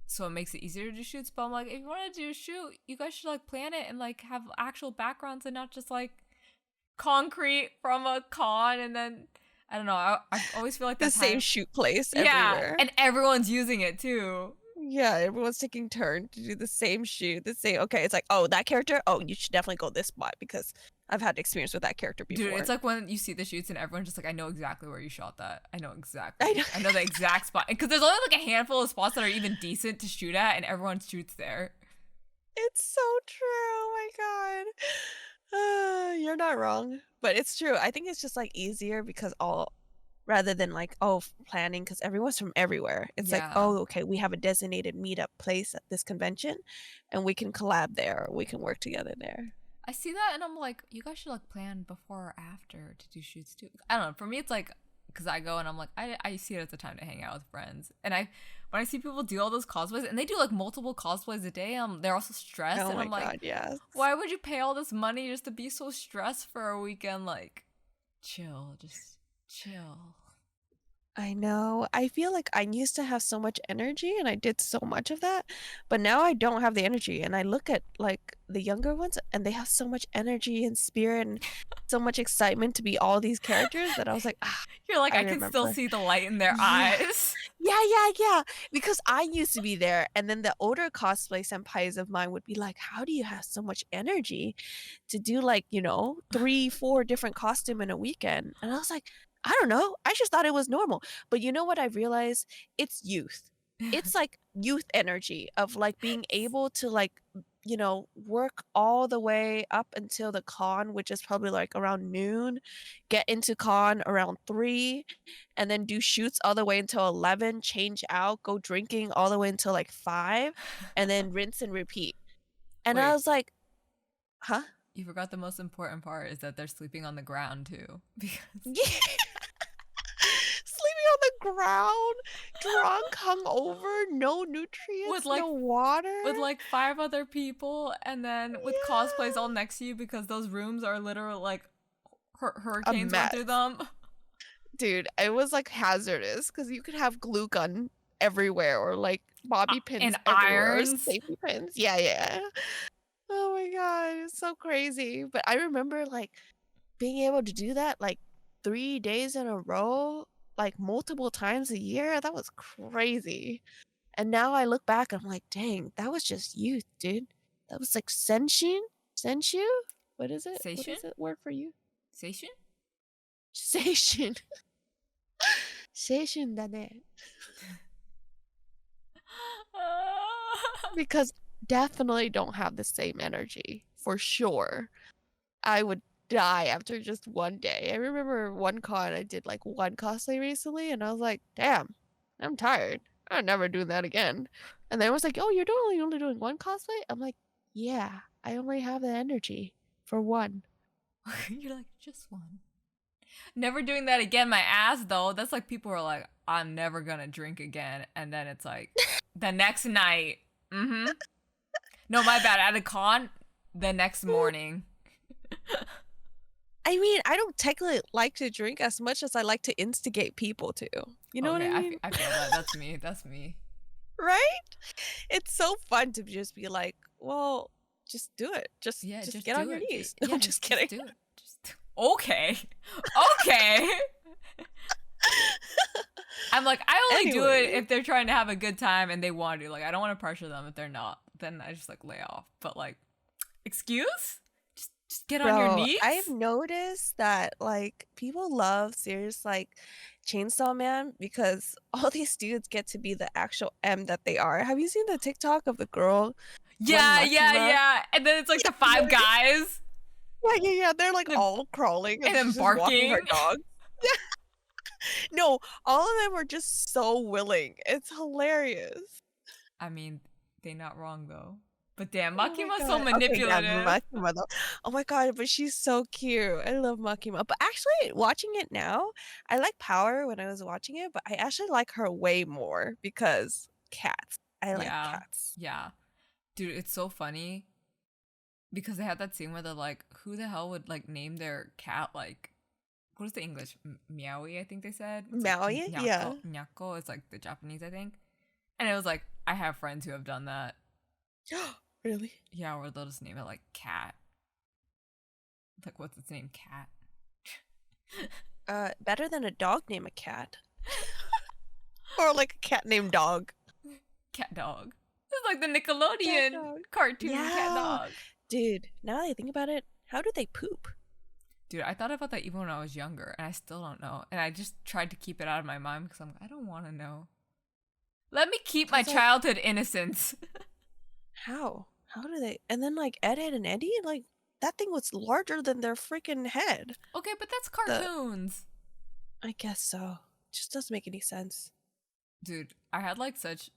So it makes it easier to do shoots. But I'm like, if you want to do a shoot, you guys should like plan it and like have actual backgrounds and not just like concrete from a con and then I don't know. I always feel like The that's same shoot place yeah, everywhere. and everyone's using it too. Yeah, everyone's taking turn to do the same shoot. The same. Okay, it's like, oh, that character. Oh, you should definitely go this spot because I've had experience with that character Dude, before. it's like when you see the shoots and everyone's just like, I know exactly where you shot that. I know I exactly. know. I know the exact spot. Because there's only like a handful of spots that are even decent to shoot at, and everyone shoots there. It's so true. Oh my god. You're not wrong. But it's true. I think it's just like easier because all rather than like, oh, planning because everyone's from everywhere. It's like, Yeah. oh, okay, we have a designated meetup place at this convention and we can collab there or we can work together there. I see that and I'm like, you guys should like plan before or after to do shoots too. I don't know. For me, it's like, because I go and I'm like, I see it as a time to hang out with friends. And when I see people do all those cosplays and they do like multiple cosplays a day, they're also stressed. Oh And my I'm like, god, yes. why would you pay all this money just to be so stressed for a weekend? Like, chill, just chill. I know. I feel like I used to have so much energy and I did so much of that, but now I don't have the energy. And I look at like the younger ones and they have so much energy and spirit and so much excitement to be all these characters that I was like, ah, You're like, I I can still remember. see the light in their Yeah. eyes. Yeah. Because I used to be there. And then the older cosplay senpais of mine would be like, how do you have so much energy to do like, 3, 4 different costume in a weekend? And I was like, I don't know. I just thought it was normal. But you know what I realized? It's youth. It's like youth energy of like being able to like, work all the way up until the con, which is probably like around noon, get into con around 3, and then do shoots all the way until 11, change out, go drinking all the way until like 5, and then rinse and repeat. And I Wait, was like, huh? you forgot the most important part is that they're sleeping on the ground too. Because Yeah. Sleeping on the ground, drunk, hungover, no with nutrients, like no water. with like 5 other people and then with cosplays Yeah. all next to you because those rooms are literally like A hurricanes run mess. through them. Dude, it was like hazardous because you could have glue gun everywhere or like bobby pins And everywhere or irons. safety pins. Yeah. Oh my god, it's so crazy. But I remember like being able to do that like 3 days in a row, like multiple times a year. That was crazy. And now I look back, I'm like, dang, that was just youth, dude. That was like senshin? Senshu? What is it? What Seishun? is it word for you? Seishun? Seishun. Seishun だね. Because definitely don't have the same energy, for sure. I would die after just one day. I remember one con, I did like one cosplay recently, and I was like, damn, I'm tired. I'm never doing that again. And they was like, oh, you're only doing one cosplay? I'm like, yeah, I only have the energy for one. You're like, just one. Never doing that again. My ass though. That's like people are like, I'm never gonna drink again, and then it's like the next night. No, my bad. At a con, the next morning. I mean, I don't technically like to drink as much as I like to instigate people to. You know what I mean? I feel that. That's me. That's me. Right? It's so fun to just be like, well, just do it. Just get on do your it. knees. No, I'm just kidding. Just do it. Okay. Okay. I'm like, I only do it Anyway. if they're trying to have a good time and they want to. Like, I don't want to pressure them if they're not. Then I just like lay off. But like, excuse? Just get on your Bro, knees? I've noticed that like people love serious like Chainsaw Man because all these dudes get to be the actual M that they are. Have you seen the TikTok of the girl? Yeah. Makima? And then it's like the 5 guys. Yeah. They're like all crawling And then she's just walking her barking. dog. No, all of them are just so willing. It's hilarious. I mean, they not wrong though. But damn, Oh my Makima's so god. Okay, yeah, manipulative. Makima though. Oh my god, but she's so cute. I love Makima. But actually, watching it now, I like Power when I was watching it, but I actually like her way more because cats. I like Yeah. cats. Yeah. Dude, it's so funny because they had that scene where they're like, who the hell would like name their cat like what is the English? Meowie, I think they said. It's like Maui? nyako. Yeah. Nyako is like the Japanese, I think. And it was like, I have friends who have done that. Really? Yeah, or they'll just name it like cat. Like, what's its name? Cat. Better than a dog named a cat. Or like a cat named dog. Cat dog. It's like the Cat Nickelodeon dog. cartoon cat Yeah. dog. Dude, now that I think about it, how do they poop? Dude, I thought about that even when I was younger, and I still don't know. And I just tried to keep it out of my mind because I'm like, I don't want to know. Let me keep my 'Cause, like, childhood innocence. how? How do they? And then like Ed, Ed, and Eddie, like that thing was larger than their freaking head. Okay, but that's The cartoons. I guess so. Just doesn't make any sense. Dude, I had like such.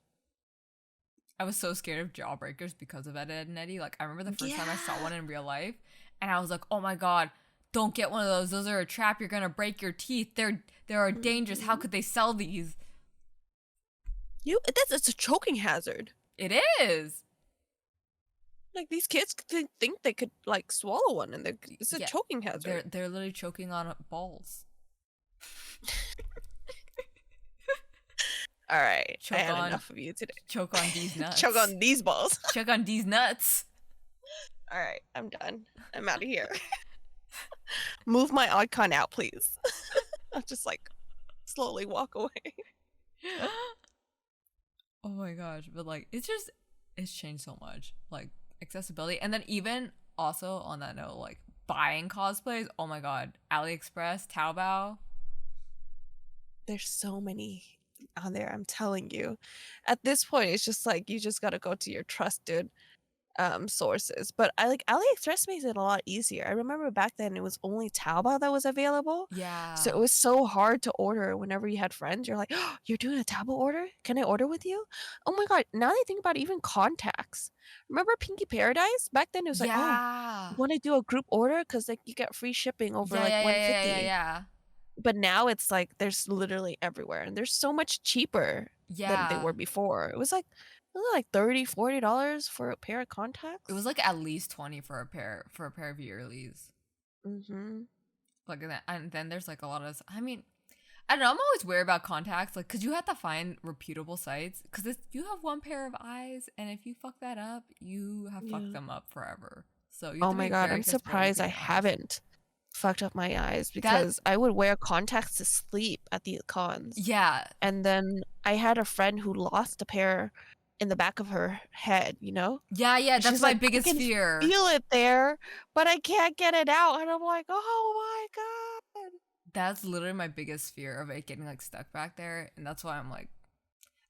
I was so scared of jawbreakers because of Ed, Ed and Eddie. Like, I remember the first time I saw Yeah. one in real life, and I was like, oh my god, don't get one of those. Those are a trap. You're gonna break your teeth. They are dangerous. How Mhm. could they sell these? It's a choking hazard. It is. Like these kids think they could like swallow one, and it's a Yeah, choking hazard. they're literally choking on balls. All right, I Choke had on, enough of you today. choke on these nuts. Choke on these balls. Choke on these nuts. All right, I'm done. I'm out of here. Move my icon out, please. I'll just like slowly walk away. Oh my gosh, but like it's changed so much. Like accessibility, and then even also on that note, like buying cosplays. Oh my god, AliExpress, Taobao. There's so many on there, I'm telling you. At this point, it's just like you just gotta go to your trusted sources. But I like AliExpress makes it a lot easier. I remember back then it was only Taobao that was available. So it Yeah, was so hard to order whenever you had friends. You're like, oh, you're doing a Taobao order? Can I order with you? Oh my god, now that I think about it, even contacts. Remember Pinky Paradise? Back then it was like, oh, yeah, you want to do a group order? Because like you get free shipping over yeah, like yeah, yeah, yeah, yeah, 150. yeah, But now it's like there's literally everywhere and they're so much cheaper than they yeah. were before. It was like $30, $40 for a pair of It was contacts. like at least 20 for a pair of yearlies. Mhm. Like that, and then there's like a lot of. I mean, I don't know. I'm always worried about contacts, like, cause you have to find reputable sites. Cause if you have one pair of eyes, and if you fuck that up, you have fucked Yeah. them up forever. So you have Oh to my be god, very I'm careful what you surprised put I in your eyes. haven't fucked up my eyes That because I would wear contacts to sleep at the cons. yeah, And then I had a friend who lost a pair in the back of her head, you know? yeah, yeah. And That's she's my like, I biggest can fear. feel it there, but I can't get it out. And I'm like, oh my god. That's literally my biggest fear of it getting like stuck back there, and that's why I'm like.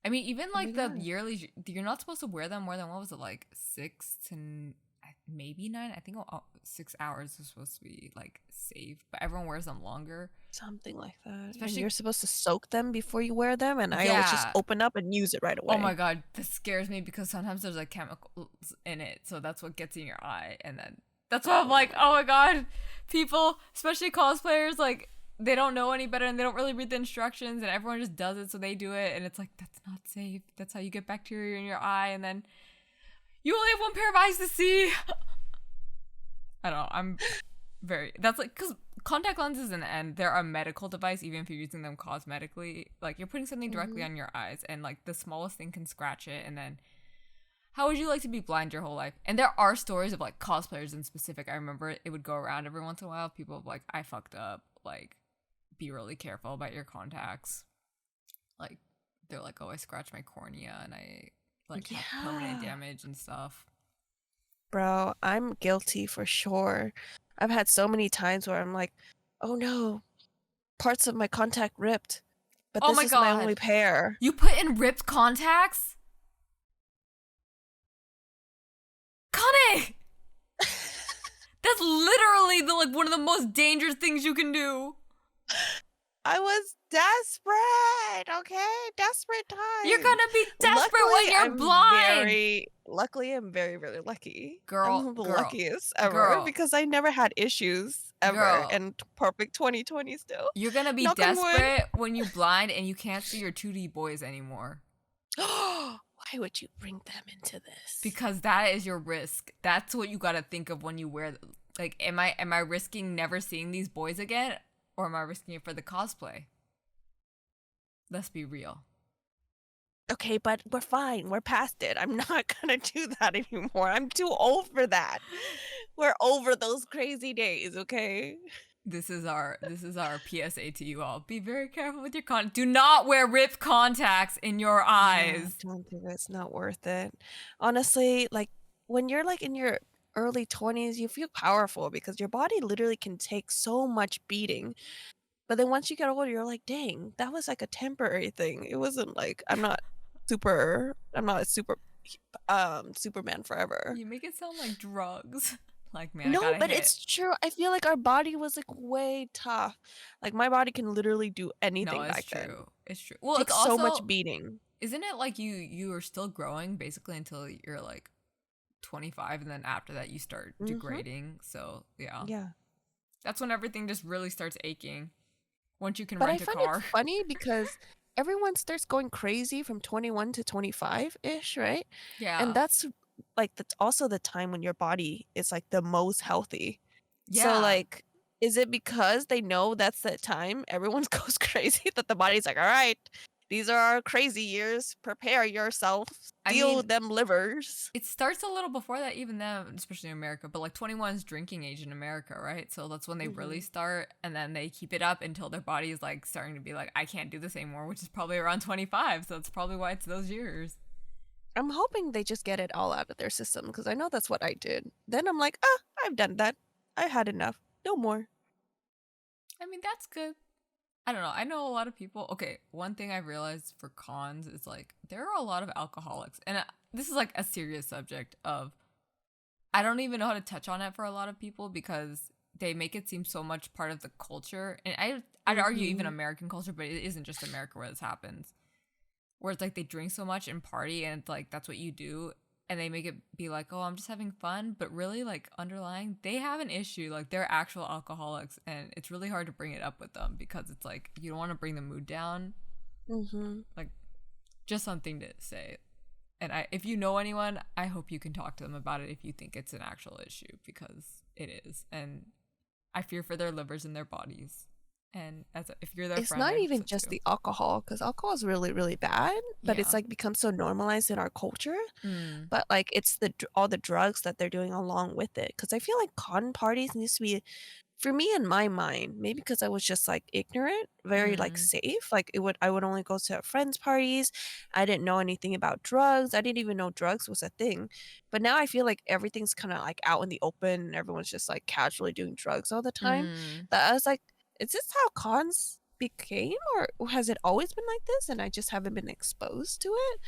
I mean, even Oh my like the god. yearly, you're not supposed to wear them more than what was it like maybe 9. I think 6 hours is supposed to be like safe, but everyone wears them longer. Something like that. And Especially, you're supposed to soak them before you wear them, and I always just yeah. open up and use it right Oh my away. god, this scares me because sometimes there's like chemicals in it, so that's what gets in your eye, and then that's why I'm like, oh my god, people, especially cosplayers, like they don't know any better and they don't really read the instructions, and everyone just does it, so they do it, and it's like that's not safe. That's how you get bacteria in your eye, and then you only have one pair of eyes to see. I don't know. I'm very. That's like because contact lenses in the end, they're a medical device, even if you're using them cosmetically. Like you're putting something directly Mhm. on your eyes, and like the smallest thing can scratch it. And then, how would you like to be blind your whole life? And there are stories of like cosplayers in specific. I remember it would go around every once in a while. People have like, I fucked up. Like, be really careful about your contacts. Like, they're like, oh, I scratched my cornea and I like have permanent Yeah. damage and stuff. Bro, I'm guilty for sure. I've had so many times where I'm like, oh no, parts of my contact ripped, but Oh this my is my only god. pair. You put in ripped contacts? Kane! That's literally the like one of the most dangerous things you can do. I was desperate, okay? Desperate You're times. gonna be desperate Luckily, when you're blind! I'm very, very lucky. Girl, I'm the girl, luckiest ever girl, because I never had issues ever girl. and perfect 2020 still. You're gonna be Knock on wood. desperate when you blind and you can't see your 2D boys anymore. Why would you bring them into this? Because that is your risk. That's what you gotta think of when you wear. Like, am I risking never seeing these boys again, or am I risking it for the cosplay? Let's be real. Okay, but we're fine. We're past it. I'm not gonna do that anymore. I'm too old for that. We're over those crazy days, okay? This is our PSA to you all. Be very careful with your Do not wear ripped contacts in your Yeah, eyes. don't do it. It's not worth it. Honestly, like when you're like in your early 20s, you feel powerful because your body literally can take so much beating. But then once you get older, you're like, dang, that was like a temporary thing. It wasn't like I'm not a Superman forever. You make it sound like drugs. Like, man, I No, got a but hit. it's true. I feel like our body was like way tough. Like my body can literally do No, anything it's back then. true. It's true. Well, it's Takes so much also, beating. isn't it like you are still growing basically until you're like 25, and then after that you start Mhm. degrading. So, yeah. Yeah. That's when everything just really starts aching. Once you can But I rent a find it car. funny because everyone starts going crazy from 21 to 25-ish, right? And Yeah. that's like that's also the time when your body is like the most healthy. So Yeah. like is it because they know that's the time everyone goes crazy that the body's like, "All right, these are our crazy years. Prepare yourself. I Steal mean, them livers." it starts a little before that, even then, especially in America. But like 21 is drinking age in America, right? So that's when they really Mhm. start, and then they keep it up until their body is like starting to be like, I can't do this anymore, which is probably around 25. So that's probably why it's those years. I'm hoping they just get it all out of their system because I know that's what I did. Then I'm like, "Ah, I've done that. I had enough. No more." I mean, that's good. I don't know. I know a lot of people. Okay, one thing I've realized for cons is like there are a lot of alcoholics, and this is like a serious subject of I don't even know how to touch on it for a lot of people because they make it seem so much part of the culture, and I'd argue even Mhm. American culture, but it isn't just America where this happens. Where it's like they drink so much and party, and it's like that's what you do, and they make it be like, oh, I'm just having fun, but really like underlying, they have an issue. Like they're actual alcoholics, and it's really hard to bring it up with them because it's like you don't want to bring the mood down. Mhm. Like just something to say. And if you know anyone, I hope you can talk to them about it if you think it's an actual issue because it is. And I fear for their livers and their bodies. And if you're their It's friend, not I hope even so just too. the alcohol, because alcohol is really, really bad, but it's, Yeah. like, become so normalized in our culture, Mm. but, like, it's all the drugs that they're doing along with it. Because I feel like cotton parties needs to be for me in my mind, maybe because I was just, like, ignorant, very, like, Mm. safe, like, I would only go to friends' parties, I didn't know anything about drugs, I didn't even know drugs was a thing, but now I feel like everything's kinda, like, out in the open, and everyone's just, like, casually doing drugs all the time, Mm. that I was like, "Is this how cons became, or has it always been like this, and I just haven't been exposed to it?"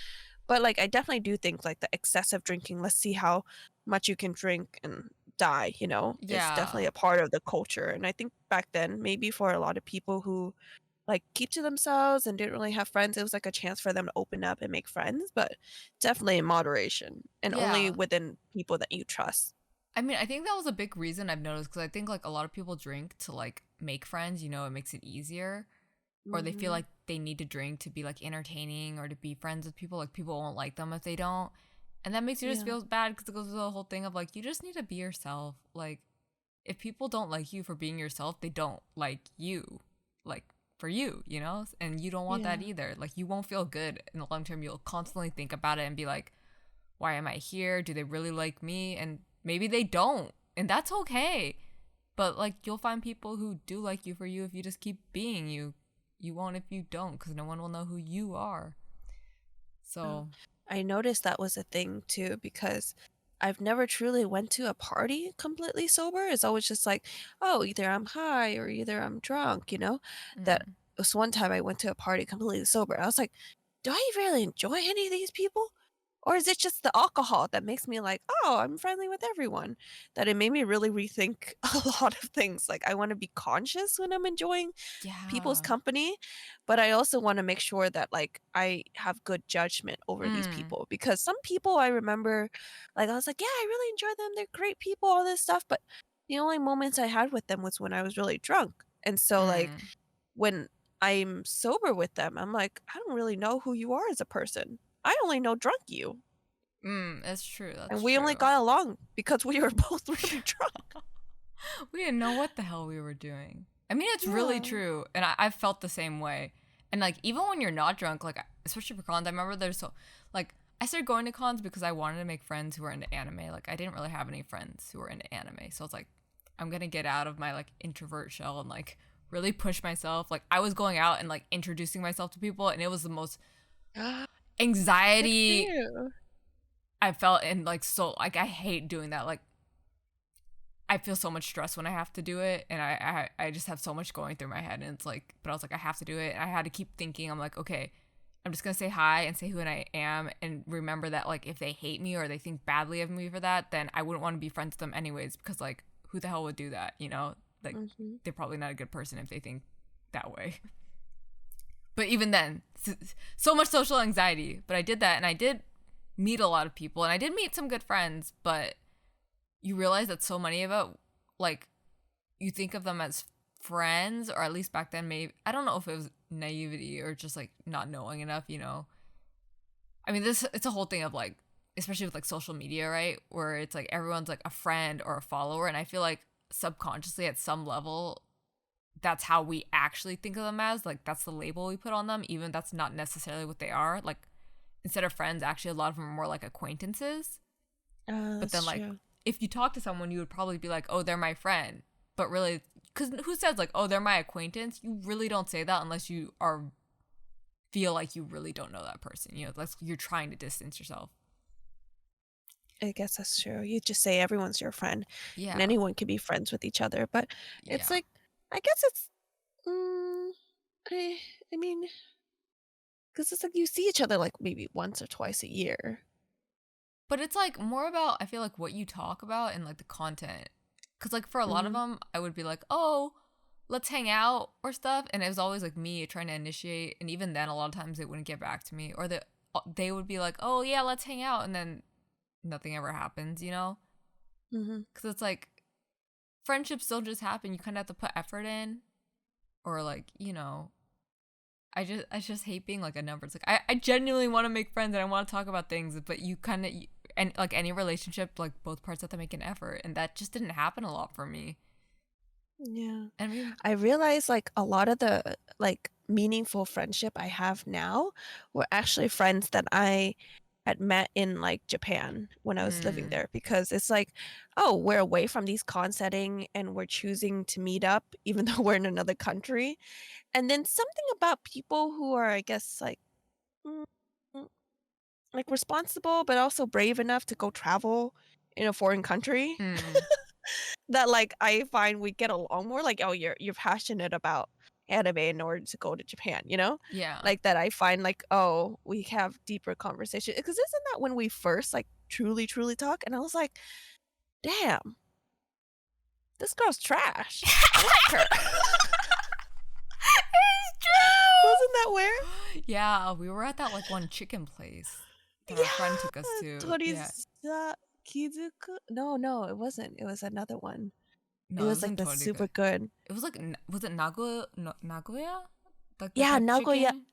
But, like, I definitely do think, like, the excessive drinking, let's see how much you can drink and die, is definitely Yeah. a part of the culture, and I think back then, maybe for a lot of people who, like, keep to themselves and didn't really have friends, it was, like, a chance for them to open up and make friends, but definitely in moderation and only Yeah. within people that you trust. I mean, I think that was a big reason I've noticed because I think like a lot of people drink to like make friends, it makes it easier. Or they feel Mhm. like they need to drink to be like entertaining or to be friends with people. Like people won't like them if they don't. And that makes you just Yeah. feel bad because it goes to the whole thing of like, you just need to be yourself. Like, if people don't like you for being yourself, they don't like you, like for you. And you don't want that Yeah. either. Like, you won't feel good in the long term. You'll constantly think about it and be like, why am I here? Do they really like me? And maybe they don't. And that's okay. But like, you'll find people who do like you for you if you just keep being you. You won't if you don't, because no one will know who you are. Oh, So, I noticed that was a thing too because I've never truly went to a party completely sober. It's always just like, oh, either I'm high or either I'm drunk. That mm, was one time I went to a party completely sober. I was like, do I really enjoy any of these people? Or is it just the alcohol that makes me like, "Oh, I'm friendly with everyone," that it made me really rethink a lot of things, like, I wanna be conscious when I'm enjoying people's Yeah. company, but I also wanna make sure that, like, I have good judgment over these Mm. people, because some people I remember, like, I was like, "Yeah, I really enjoy them, they're great people, all this stuff," but the only moments I had with them was when I was really drunk, and so, like, Mm. when I'm sober with them, I'm like, "I don't really know who you are as a person. I only know drunk you." Mm. That's true. And That's we only true. got along because we were both really drunk. We didn't know what the hell we were doing. I mean, it's really Yeah. true, and I've felt the same way. And like, even when you're not drunk, like especially for cons, I remember there's so like I started going to cons because I wanted to make friends who were into anime. Like, I didn't really have any friends who were into anime, so I was like, I'm gonna get out of my like introvert shell and like really push myself. Like, I was going out and like introducing myself to people, and it was the most Good for anxiety you. I felt, and like, so like I hate doing that. Like, I feel so much stress when I have to do it, and I just have so much going through my head, and it's like, but I was like, I have to do it, and I had to keep thinking. I'm like, okay, I'm just gonna say hi and say who I am, and remember that like if they hate me or they think badly of me for that, then I wouldn't want to be friends with them anyways, because like who the hell would do that, you know? Like, Mhm. they're probably not a good person if they think that way. But even then, so much social anxiety. But I did that, and I did meet a lot of people, and I did meet some good friends, but you realize that so many of it, like, you think of them as friends, or at least back then, maybe, I don't know if it was naivety or just like not knowing enough, you know? I mean, it's a whole thing of like, especially with like social media, right? Where it's like everyone's like a friend or a follower. And I feel like subconsciously at some level, that's how we actually think of them as. Like, that's the label we put on them, even if that's not necessarily what they are. Like, instead of friends, actually, a lot of them are more like acquaintances. But then, That's like, true. if you talk to someone, you would probably be like, oh, they're my friend. But really, because who says, like, oh, they're my acquaintance? You really don't say that unless you are feel like you really don't know that person. You know, like you're trying to distance yourself. I guess that's true. You just say everyone's your friend, and Yeah. anyone can be friends with each other, but it's Yeah. like, I guess it's, mm, I I mean, because it's like you see each other, like, maybe once or twice a year. But it's like more about, I feel like, what you talk about and like the content. Cause like for a lot of Mhm. them, I would be like, oh, let's hang out or stuff. And it was always like me trying to initiate. And even then, a lot of times they wouldn't get back to me, or they would be like, oh, yeah, let's hang out. And then nothing ever happens, you know? Mhm. Cause it's like friendships don't just happen. You kind of have to put effort in, or like, you know, I just hate being like a number. It's like I genuinely want to make friends and I want to talk about things, but you kind of, and like any relationship, like both parts have to make an effort, and that just didn't happen a lot for me. Yeah. I mean, I realize, like, a lot of the, like, meaningful friendship I have now were actually friends that I had met in, like, Japan when I was living mm, there, because it's like, "Oh, we're away from these con setting and we're choosing to meet up even though we're in another country." And then something about people who are, I guess, mm, mm, like, responsible, but also brave enough to go travel in a foreign country mm, that, like, I find we get along more, like, "Oh, you're passionate about anime in order to go to Japan," you know? yeah. Like, that I find, like, "Oh, we have deeper conversation," because isn't that when we first, like, truly, truly talk? And I was like, "Damn, this girl's trash. I like her." It's Wasn't that weird? true. Yeah, we were at that like one chicken place that our friend Yeah, took us to. Yeah, Toriza Kizuku? No, no, it wasn't. It was another one. It no, it was, like, wasn't the totally super good. good. It was like, was it Nagoya? No, Nagoya? Like the Yeah, type of Nagoya. chicken?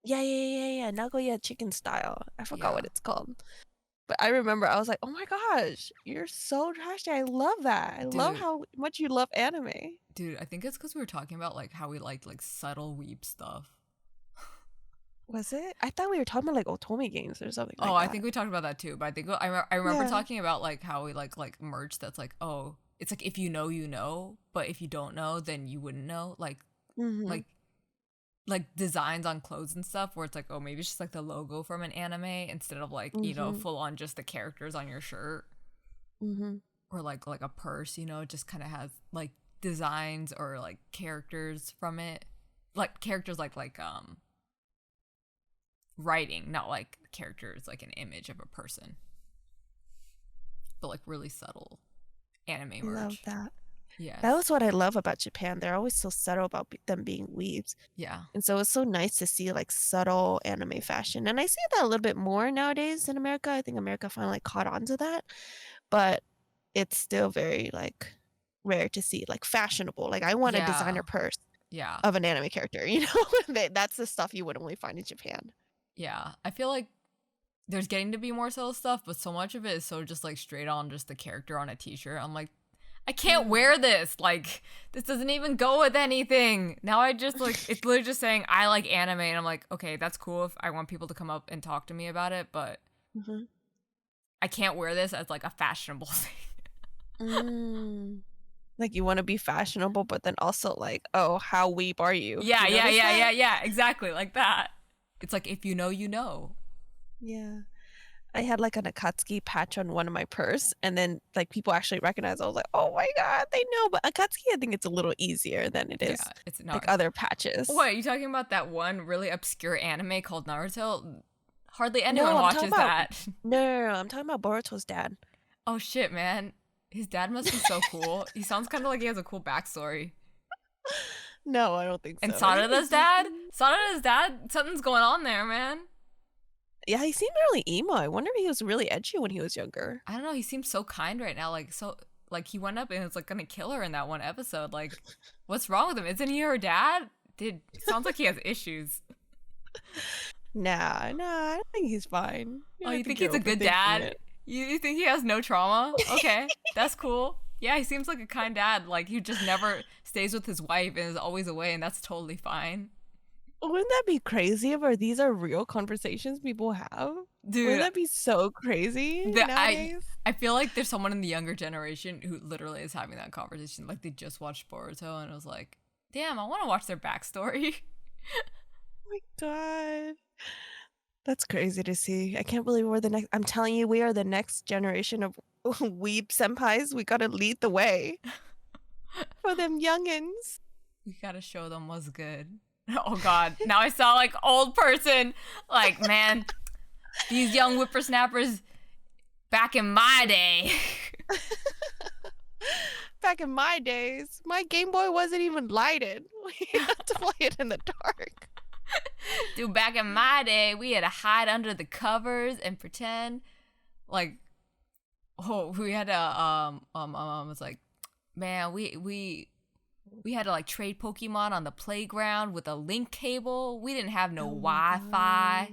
Yeah, yeah, yeah, yeah, yeah, Nagoya chicken style. I forgot what Yeah. it's called. But I remember I was like, "Oh my gosh, you're so trashy." I love that. I love Dude, how much you love anime. I think it's because we were talking about like how we liked like subtle weep stuff. Was it? I thought we were talking about, like, otome games or something Oh, like I that. think we talked about that too. But I think I remember Yeah. talking about like how we like merch that's like, oh, it's like if you know, you know, but if you don't know, then you wouldn't know. Mhm. Like like designs on clothes and stuff where it's like, oh, maybe it's just like the logo from an anime instead of like, you know, Mhm. full on just the characters on your shirt, Mhm. or like a purse, you know, it just kind of has like designs or like characters from it, like characters like writing, not like the character is like an image of a person, but like really subtle anime Love merch. that. Yes. That was what I love about Japan. They're always so subtle about them being weebs. Yeah. And so it's so nice to see like subtle anime fashion. And I see that a little bit more nowadays in America. I think America finally caught on to that. But it's still very like rare to see like fashionable. Like I want a designer Yeah. purse Yeah. of an anime character, you know? That's the stuff you would only find in Japan. Yeah. I feel like there's getting to be more subtle stuff, but so much of it is so just like straight on just the character on a t-shirt. I'm like, I can't wear this. Like, this doesn't even go with anything. Now I just like, it's literally just saying I like anime, and I'm like, okay, that's cool if I want people to come up and talk to me about it, but I can't wear this as like a fashionable thing. Like you want to be fashionable, but then also like, oh, how weeb are you? Yeah, You notice that? yeah, exactly, like that. It's like, if you know, you know. Yeah. I had like an Akatsuki patch on one of my purse, and then like people actually recognized. I was like, "Oh my god, they know!" But Akatsuki, I think it's a little easier than it is it's like not other patches. What, are you talking about that one really obscure anime called Naruto? Hardly anyone No, I'm watches talking about that. no. I'm talking about Boruto's dad. Oh shit, man. His dad must be so cool. He sounds kind of like he has a cool backstory. No, I don't think so. And Sarada's dad? Sarada's dad? Something's going on there, man. Yeah, he seemed really emo. I wonder if he was really edgy when he was younger. I don't know. He seems so kind right now. Like, so, like, he went up and was like gonna kill her in that one episode. Like, what's wrong with him? Isn't he her dad? Sounds like he has issues. Nah, I don't think he's fine. Oh, you think he's a good dad? It. You think he has no trauma? Okay, that's cool. Yeah, he seems like a kind dad. Like, he just never stays with his wife and is always away, and that's totally fine. Wouldn't that be crazy if these are real conversations people have? Dude, wouldn't that be so crazy nowadays? I feel like there's someone in the younger generation who literally is having that conversation. Like, they just watched Boruto and it was like, damn, I want to watch their backstory. Oh my god. That's crazy to see. I can't believe we're the next. I'm telling you, we are the next generation of weeb senpais. We gotta lead the way for them youngins. We gotta show them what's good. Oh god, now I sound like old person. Like, man, these young whippersnappers back in my day. Back in my days, my Game Boy wasn't even lighted. We had to play it in the dark. Dude, back in my day, we had to hide under the covers and pretend like, oh, we had to it's like, man, we had to like trade Pokemon on the playground with a link cable. We didn't have no Wi-Fi.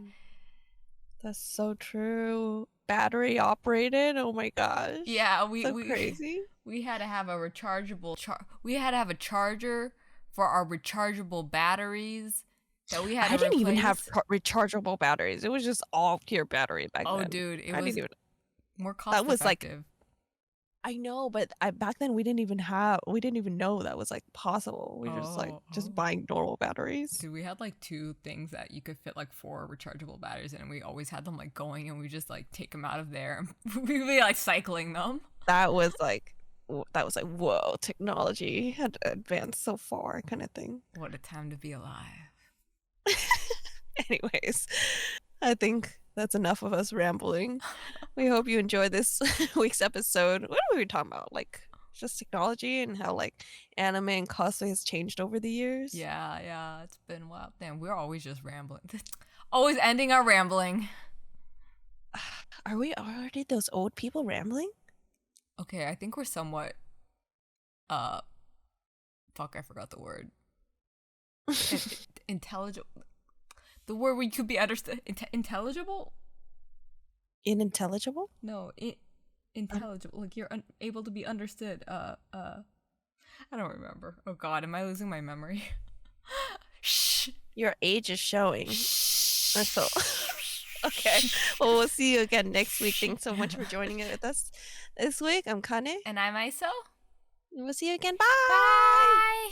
That's so true. Battery operated. Oh my gosh. Yeah, crazy. We had to have a rechargeable we had to have a charger for our rechargeable batteries that we had to I didn't even replace. have rechargeable batteries. It was just all pure battery back then. Oh, dude, it I was didn't even, more cost that was effective. like, I know, but back then we didn't even know that was like possible. We were just buying normal batteries. Dude, we had like 2 things that you could fit like 4 rechargeable batteries in, and we always had them like going, and we just like take them out of there and we'd be like cycling them. That was like, whoa, technology had advanced so far, kind of thing. What a time to be alive. Anyways, I think that's enough of us rambling. We hope you enjoyed this week's episode. What were we talking about? Like, just technology and how like anime and cosplay has changed over the years. Yeah, it's been wild. Damn, we're always just rambling. Always ending our rambling. Are we already those old people rambling? Okay, I think we're somewhat fuck, I forgot the word. Intelligible. The word where you could be understood. Intelligible? Unintelligible? No, intelligible. Like you're able to be understood. I don't remember. Oh god, am I losing my memory? Shh. Your age is showing. That's all. Okay. Well, we'll see you again next week. Thanks so much for joining it with us this week. I'm Kane. And I'm Iso. We'll see you again. Bye. Bye.